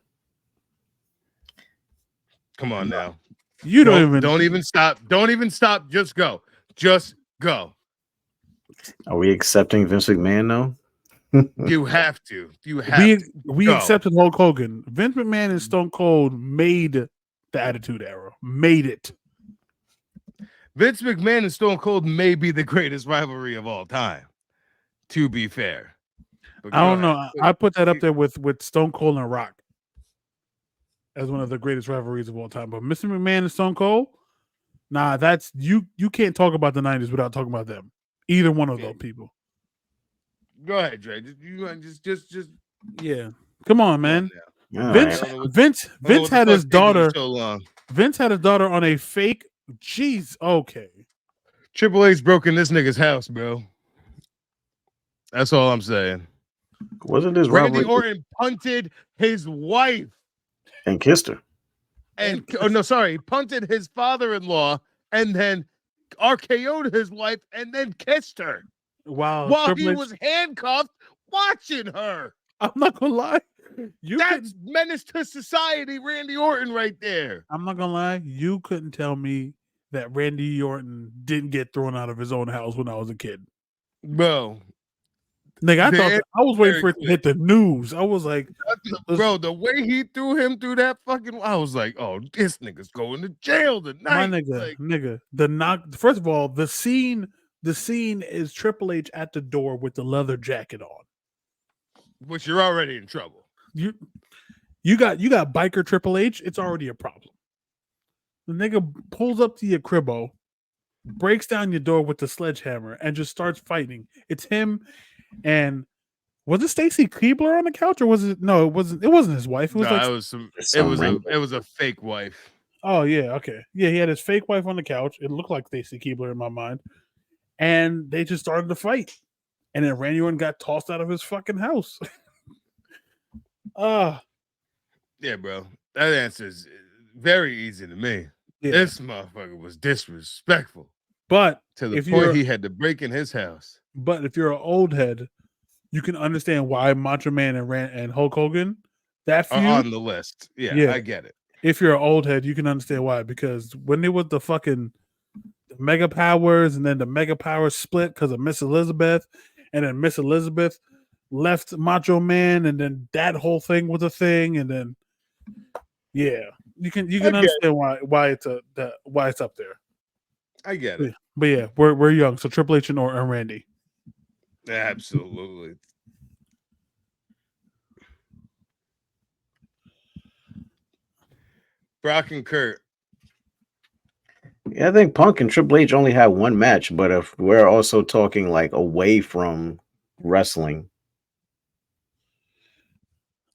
Come on now. You don't even stop. Don't even stop. Just go. Just go. Are we accepting Vince McMahon though? You have to. We accepted Hulk Hogan. Vince McMahon and Stone Cold made the Attitude Era. Made it. Vince McMahon and Stone Cold may be the greatest rivalry of all time. To be fair, I don't know. I put that up there with Stone Cold and Rock as one of the greatest rivalries of all time. But Mr. McMahon and Stone Cold, nah, that's you can't talk about the 90s without talking about them. Either one of those people. Go ahead, Dre. Just yeah. Come on, man. Yeah. Vince had his daughter. So long. Vince had his daughter on a fake. Jeez, okay. Triple H broke in this nigga's house, bro. That's all I'm saying. Wasn't this Randy Robert Orton punted his wife and kissed her? and he punted his father-in-law and then RKO'd his wife and then kissed her Wow, while Triple he H, was handcuffed watching her. I'm not gonna lie. That's menace to society, Randy Orton, right there. I'm not gonna lie. You couldn't tell me that Randy Orton didn't get thrown out of his own house when I was a kid. Bro, Nigga, I The thought answer I was waiting very for it to hit the news. I was like, bro, the way he threw him through that fucking, I was like, oh, this nigga's going to jail my tonight. nigga, the knock. First of all, the scene is Triple H at the door with the leather jacket on. Which you're already in trouble. You got biker Triple H. It's already a problem. The nigga pulls up to your cribbo, breaks down your door with the sledgehammer, and just starts fighting. It's him and was it Stacy Keebler on the couch or was it? No, it wasn't. It wasn't his wife. It was like It was a fake wife. Oh yeah, okay, yeah. He had his fake wife on the couch. It looked like Stacy Keebler in my mind, and they just started to fight. And then Randy Orton got tossed out of his fucking house. Yeah, bro. That answer is very easy to me. Yeah. This motherfucker was disrespectful. But to the if point he had to break in his house. But if you're an old head, you can understand why Macho Man and Hulk Hogan that feud are on the list. Yeah, I get it. If you're an old head, you can understand why. Because when they was the fucking Mega Powers and then the Mega Powers split because of Miss Elizabeth, and then Miss Elizabeth left Macho Man, and then that whole thing was a thing, and then you can understand why it's up there. I get it. But yeah, we're young, so Triple H and Randy. Absolutely. Brock and Kurt. Yeah, I think Punk and Triple H only had one match, but if we're also talking like away from wrestling,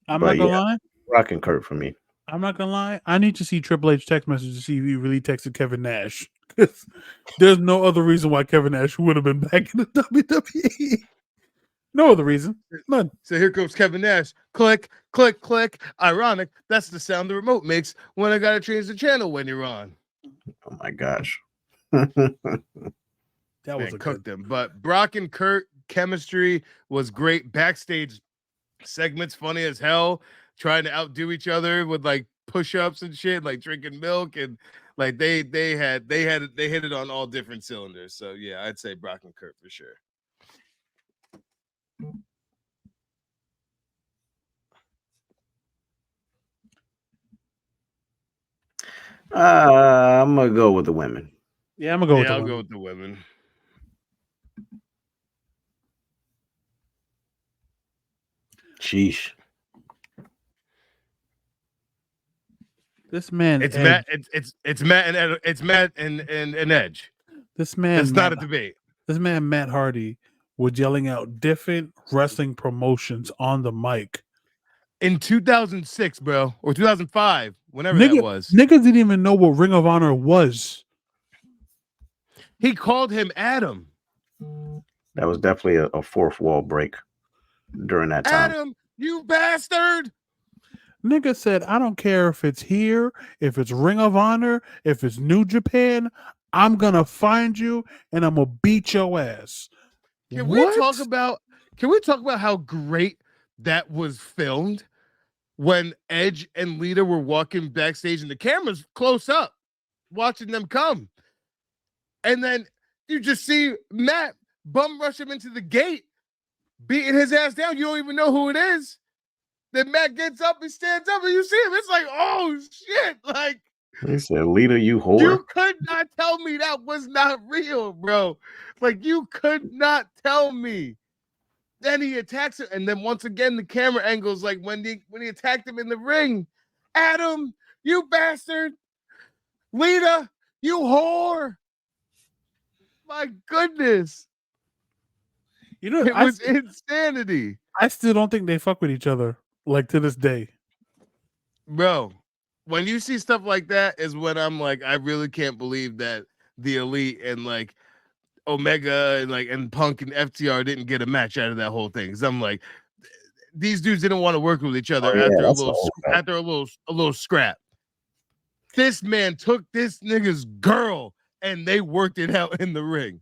I'm not gonna lie. Brock and Kurt for me. I'm not gonna lie. I need to see Triple H text message to see if he really texted Kevin Nash. There's no other reason why Kevin Nash would have been back in the WWE. No other reason. None. So here comes Kevin Nash. Click, click, click. Ironic. That's the sound the remote makes when I gotta change the channel when you're on. Oh my gosh. That was cooked them. But Brock and Kurt chemistry was great. Backstage segments funny as hell, trying to outdo each other with like push-ups and shit, like drinking milk, and like they hit it on all different cylinders. So yeah, I'd say Brock and Kurt for sure. I'm gonna go with the women. Yeah, I'm gonna go with the I'll women. go with the women. Sheesh. This man, It's Edge, Matt. It's Matt and it's Matt and Edge. This man, It's not a debate. This man, Matt Hardy, was yelling out different wrestling promotions on the mic in 2006, bro, or 2005, whenever that was. Niggas didn't even know what Ring of Honor was. He called him Adam. That was definitely a fourth wall break during that time. Adam, you bastard. Nigga said, I don't care if it's here, if it's Ring of Honor, if it's New Japan, I'm gonna find you and I'm gonna beat your ass. Can we talk about how great that was filmed when Edge and Lita were walking backstage and the camera's close up watching them come? And then you just see Matt bum rush him into the gate, beating his ass down. You don't even know who it is. Then Matt gets up, he stands up, and you see him. It's like, oh shit! Like he said, "Lita, you whore." You could not tell me that was not real, bro. Like you could not tell me. Then he attacks him, and then once again the camera angles like when he attacked him in the ring. Adam, you bastard! Lita, you whore! My goodness. You know, it was insanity. I still don't think they fuck with each other, like to this day. Bro, when you see stuff like that is when I'm like, I really can't believe that the Elite and like Omega and like and Punk and FTR didn't get a match out of that whole thing. Cause I'm like, these dudes didn't want to work with each other Oh, yeah, after that's an old fact. a little scrap. This man took this nigga's girl and they worked it out in the ring.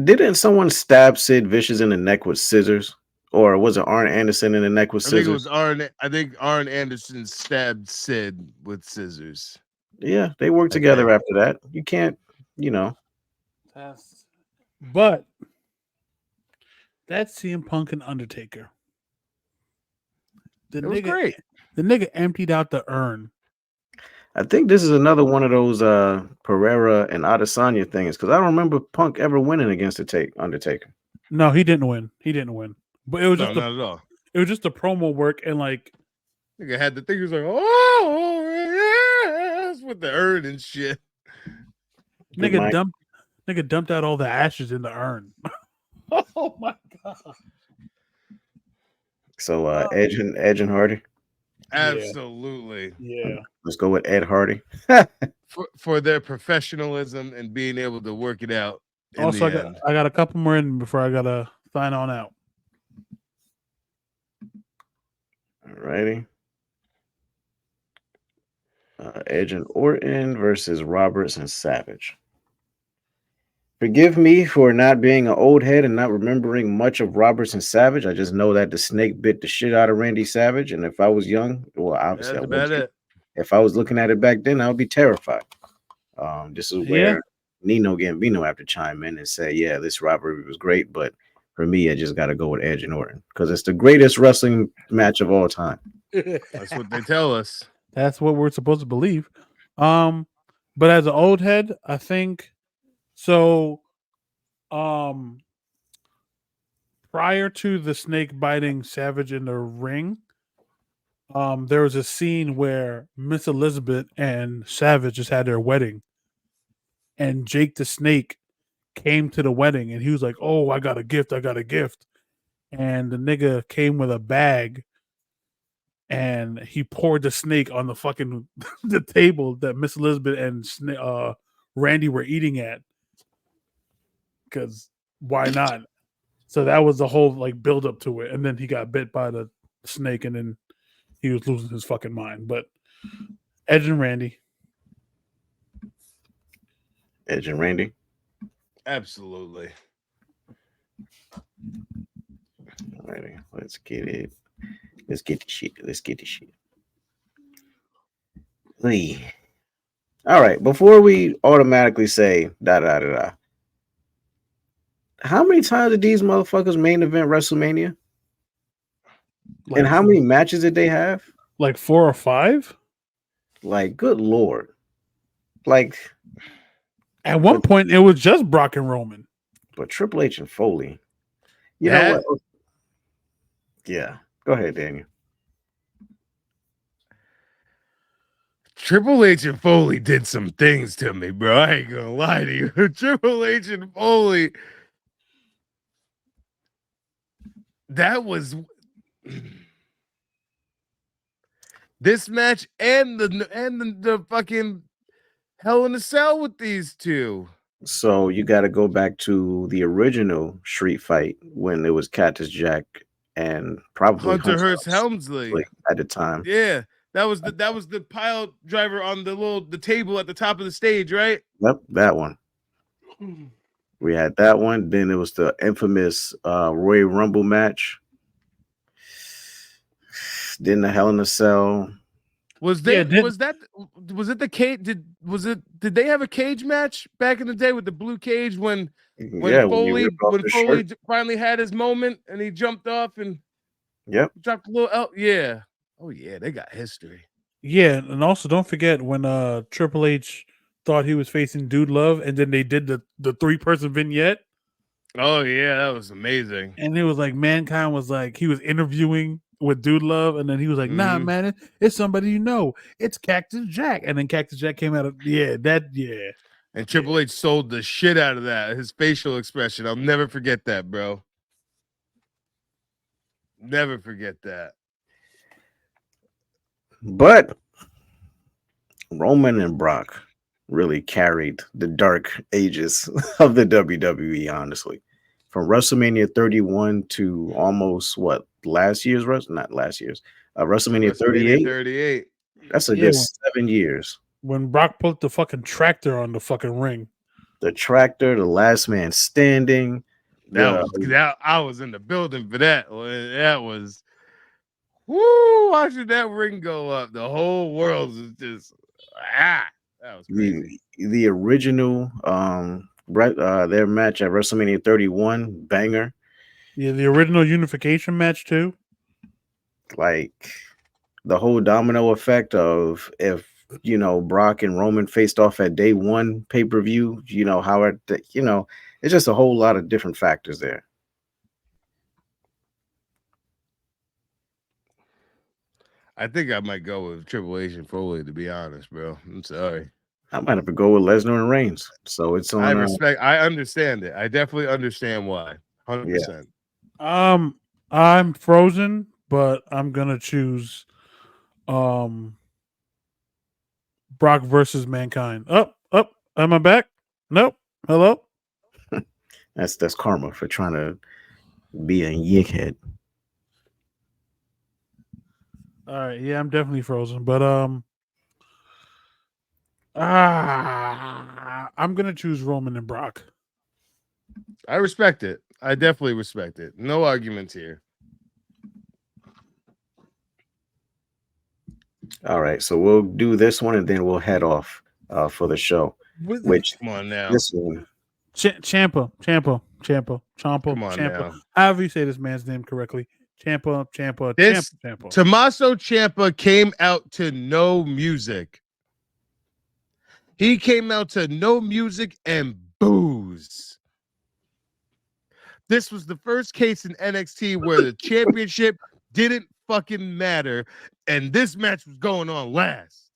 Didn't someone stab Sid Vicious in the neck with scissors? Or was it Arn Anderson in the neck with I think it scissors? was Arn. I think Arn Anderson stabbed Sid with scissors. Yeah, they worked I together think. after that. You can't, you know. But that's CM Punk and Undertaker. It was great. The nigga emptied out the urn. I think this is another one of those Pereira and Adesanya things because I don't remember Punk ever winning against the Undertaker. No, he didn't win. But it was No, just not at all. it was just the promo work and like Nigga had the thing. He was like, oh yes, with the urn and shit. Good night. nigga dumped out all the ashes in the urn. Oh my god. So Edge and Hardy. Absolutely. Yeah. Let's go with Ed Hardy. For their professionalism and being able to work it out. Also, I got a couple more in before I gotta sign on out. Alrighty. Edge and Orton versus Roberts and Savage. Forgive me for not being an old head and not remembering much of Roberts and Savage. I just know that the snake bit the shit out of Randy Savage, and if I was young, well, obviously That's I about wouldn't. it. If I was looking at it back then, I would be terrified. This is where Nino Gambino have to chime in and say, yeah, this rivalry was great, but for me, I just got to go with Edge and Orton because it's the greatest wrestling match of all time. That's what they tell us. That's what we're supposed to believe. But as an old head, I think so. Prior to the snake biting Savage in the ring, there was a scene where Miss Elizabeth and Savage just had their wedding, and Jake the Snake came to the wedding, and he was like, "Oh, I got a gift! And the nigga came with a bag, and he poured the snake on the fucking the table that Miss Elizabeth and Randy were eating at. Because why not? So that was the whole like build up to it, and then he got bit by the snake, and then he was losing his fucking mind. But Edge and Randy. Edge and Randy. Absolutely. Alrighty, let's get it. Let's get the shit. Lee. All right, before we automatically say da da da da. How many times did these motherfuckers main event WrestleMania? Like, and how many matches did they have? Like 4 or 5? Like, good lord. Like, at one point, it was just Brock and Roman. But Triple H and Foley. You know what? Yeah. Go ahead, Daniel. Triple H and Foley did some things to me, bro. I ain't gonna lie to you. Triple H and Foley. That was this match and the fucking Hell in a Cell with these two. So you got to go back to the original street fight when it was Cactus Jack and probably Hunter Hearst Helmsley at the time. Yeah, that was the pile driver on the table at the top of the stage, right? Yep, that one. We had that one. Then it was the infamous Royal Rumble match. Then the Hell in a Cell. Was it the cage? Did they have a cage match back in the day with the blue cage when Foley finally had his moment and he jumped off and dropped a little out? Yeah. Oh yeah, they got history. Yeah, and also don't forget when Triple H thought he was facing Dude Love, and then they did the 3-person vignette. Oh yeah, that was amazing. And it was like Mankind was like he was interviewing with Dude Love, and then he was like, "Nah, man, it's somebody you know. It's Cactus Jack." And then Cactus Jack came out of And Triple H sold the shit out of that. His facial expression, I'll never forget that, bro. Never forget that. But Roman and Brock really carried the dark ages of the WWE, honestly. From WrestleMania 31 to almost what last year's not last year's WrestleMania WrestleMania 38. 38. That's a Yeah, good 7 years. when Brock put the fucking tractor on the fucking ring. The tractor, the last man standing, the That I was in the building for that. That was woo, watching that ring go up. The whole world was just that was crazy. the original their match at WrestleMania 31 banger. Yeah, the original unification match too. Like the whole domino effect of if Brock and Roman faced off at day one pay-per-view, how it's just a whole lot of different factors there. I think I might go with Triple H and Foley, to be honest, bro. I'm sorry. I might have to go with Lesnar and Reigns. So it's on I understand it. I definitely understand why. 100%. I'm frozen, but I'm gonna choose Brock versus Mankind. Up. Am I back? Nope. Hello. that's karma for trying to be a yickhead. All right. Yeah, I'm definitely frozen, but I'm gonna choose Roman and Brock. I respect it. I definitely respect it. No arguments here. All right, so we'll do this one and then we'll head off for the show. Which Come on now. this one, Champa. Come on now. However you say this man's name correctly. Champa. This Champa. Tommaso Ciampa came out to no music. He came out to no music and booze. This was the first case in NXT where the championship didn't fucking matter, and this match was going on last.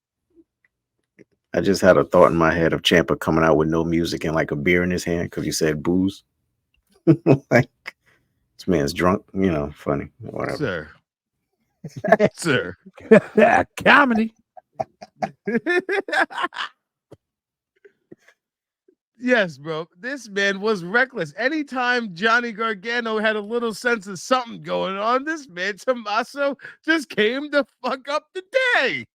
I just had a thought in my head of Ciampa coming out with no music and like a beer in his hand because you said booze. Like this man's drunk, funny, whatever. Sir. Comedy. Yes, bro. This man was reckless. Anytime Johnny Gargano had a little sense of something going on, this man, Tommaso, just came to fuck up the day.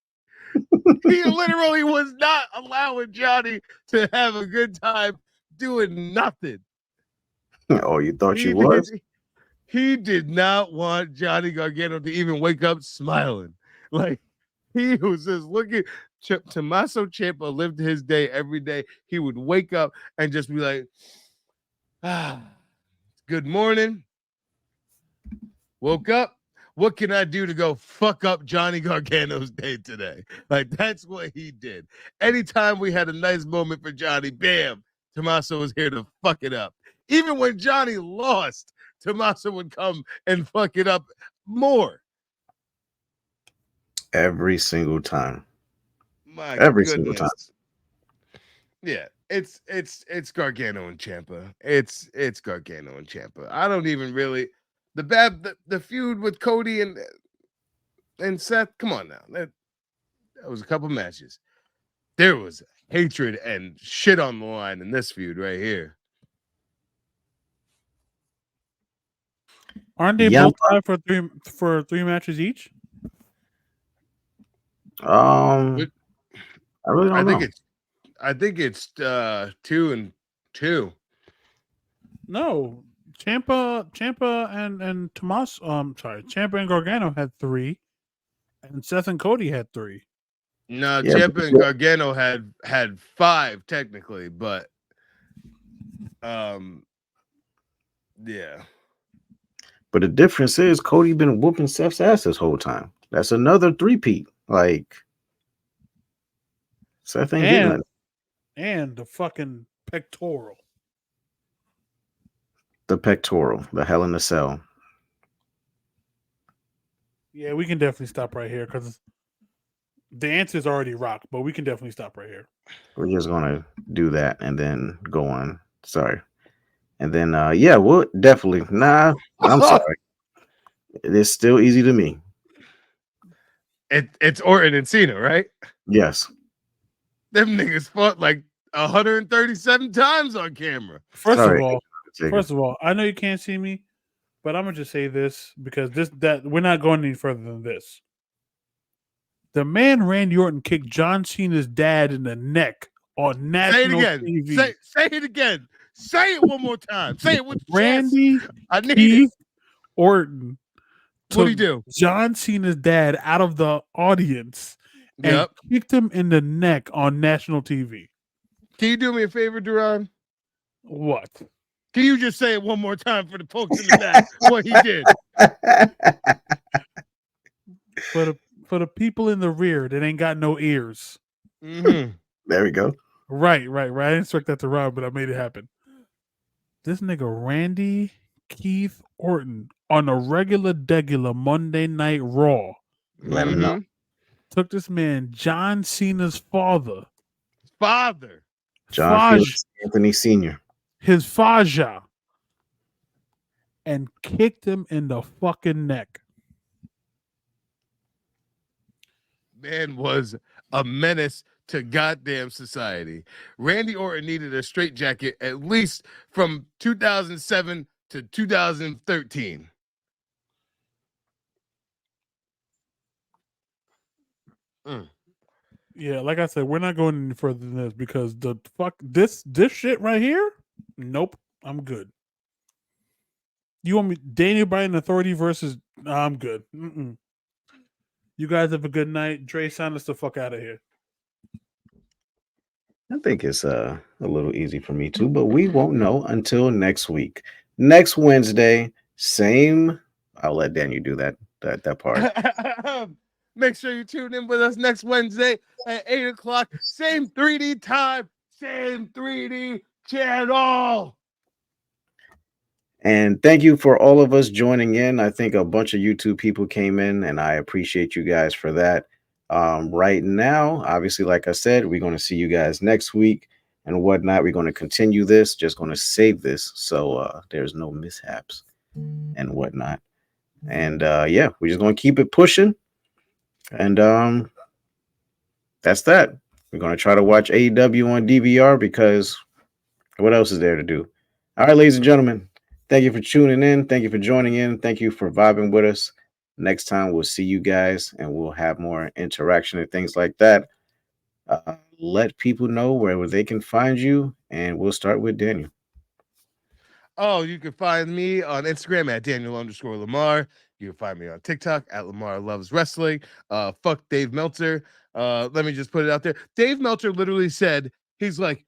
He literally was not allowing Johnny to have a good time doing nothing. Oh, you thought you was? He did not want Johnny Gargano to even wake up smiling. Like, he was just looking. Tommaso Ciampa lived his day every day. He would wake up and just be like, good morning. Woke up. What can I do to go fuck up Johnny Gargano's day today? Like, that's what he did. Anytime we had a nice moment for Johnny, bam, Tommaso was here to fuck it up. Even when Johnny lost, Tommaso would come and fuck it up more. Every single time. Every single time. Yeah, it's Gargano and Ciampa. It's Gargano and Ciampa. I don't even really the feud with Cody and Seth. Come on now, that was a couple matches. There was hatred and shit on the line in this feud right here. Aren't they both tied for three matches each? I really don't know. I think it's 2 and 2. No, Ciampa and Tomas. Ciampa and Gargano had 3, and Seth and Cody had 3. No, Ciampa and Gargano had 5 technically, but yeah. But the difference is Cody been whooping Seth's ass this whole time. That's another 3-peat. Like Seth ain't getting it. And the fucking pectoral. The pectoral, the Hell in a Cell. Yeah, we can definitely stop right here because the answer is already Rock, but we can definitely stop right here. We're just gonna do that and then go on. Sorry. And then yeah, we'll definitely I'm sorry. It is still easy to me. It's Orton and Cena, right? Yes. Them niggas fought like 137 times on camera. First Sorry. of all, I know you can't see me, but I'm gonna just say this because that we're not going any further than this. The man Randy Orton kicked John Cena's dad in the neck on Say it national again. TV. Say it again. Say it one more time. Say it with chest. Randy I need it. Keith Orton What'd he took do? John Cena's dad out of the audience and Yep. kicked him in the neck on national TV. Can you do me a favor, Duran? What? Can you just say it one more time for the folks in the back what he did? For the people in the rear that ain't got no ears. Mm-hmm. There we go. Right. I didn't expect that to rhyme, but I made it happen. This nigga Randy Keith Orton on a regular Monday Night Raw Let him know. took this man John Cena's father, John Felix Anthony Sr. his Faja, and kicked him in the fucking neck. Man was a menace to goddamn society. Randy Orton needed a straitjacket at least from 2007 to 2013. Yeah, like I said, we're not going any further than this because the fuck this shit right here. Nope, I'm good. You want me Daniel Bryan Authority versus? Nah, I'm good. Mm-mm. You guys have a good night. Dre, sign us the fuck out of here. I think it's a little easy for me too, but we won't know until next week. Next Wednesday, same. I'll let Daniel do that part. Make sure you tune in with us next Wednesday at 8 o'clock. Same 3D time, same 3D channel. And thank you for all of us joining in. I think a bunch of YouTube people came in, and I appreciate you guys for that. Right now, obviously, like I said, we're going to see you guys next week and whatnot. We're going to continue this, just going to save this so there's no mishaps and whatnot. And yeah, we're just going to keep it pushing. And that's that. We're going to try to watch AEW on DVR because what else is there to do? All right, ladies and gentlemen, thank you for tuning in. Thank you for joining in. Thank you for vibing with us. Next time, we'll see you guys and we'll have more interaction and things like that. Let people know wherever they can find you. And we'll start with Daniel. Oh, you can find me on Instagram at Daniel_Lamar. You can find me on TikTok at Lamar Loves Wrestling. Fuck Dave Meltzer. Let me just put it out there. Dave Meltzer literally said, he's like,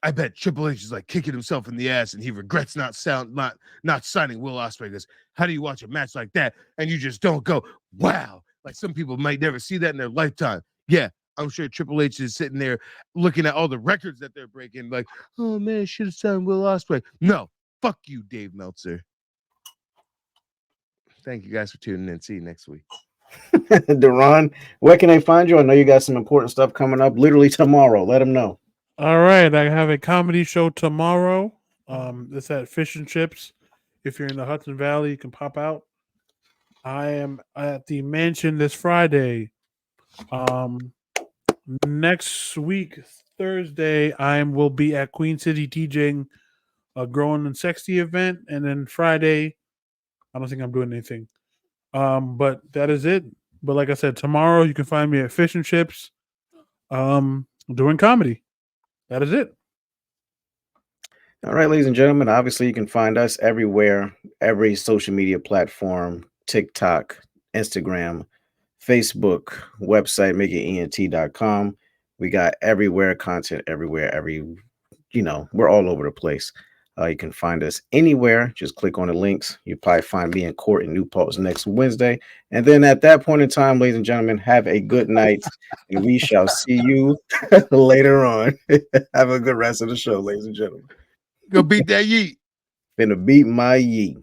I bet Triple H is like kicking himself in the ass and he regrets not signing Will Ospreay. Because how do you watch a match like that and you just don't go, wow? Like some people might never see that in their lifetime. Yeah, I'm sure Triple H is sitting there looking at all the records that they're breaking, like, oh man, should have signed Will Ospreay. No, fuck you, Dave Meltzer. Thank you guys for tuning in. See you next week. Duran, where can they find you? I know you got some important stuff coming up literally tomorrow. Let them know. All right, I have a comedy show tomorrow. It's at Fish and Chips. If you're in the Hudson Valley, you can pop out. I am at the Mansion this Friday. Next week, Thursday, I will be at Queen City DJing a Growing and Sexy event, and then Friday, I don't think I'm doing anything. But that is it. But like I said, tomorrow you can find me at Fish and Chips, doing comedy. That is it. All right, ladies and gentlemen, obviously you can find us everywhere, every social media platform, TikTok, Instagram, Facebook, website, makeitent.com. We got everywhere, content everywhere, we're all over the place. You can find us anywhere. Just click on the links. You'll probably find me in court in New Paltz next Wednesday. And then at that point in time, ladies and gentlemen, have a good night. And we shall see you later on. Have a good rest of the show, ladies and gentlemen. Go beat that yeet. Finna beat my yeet.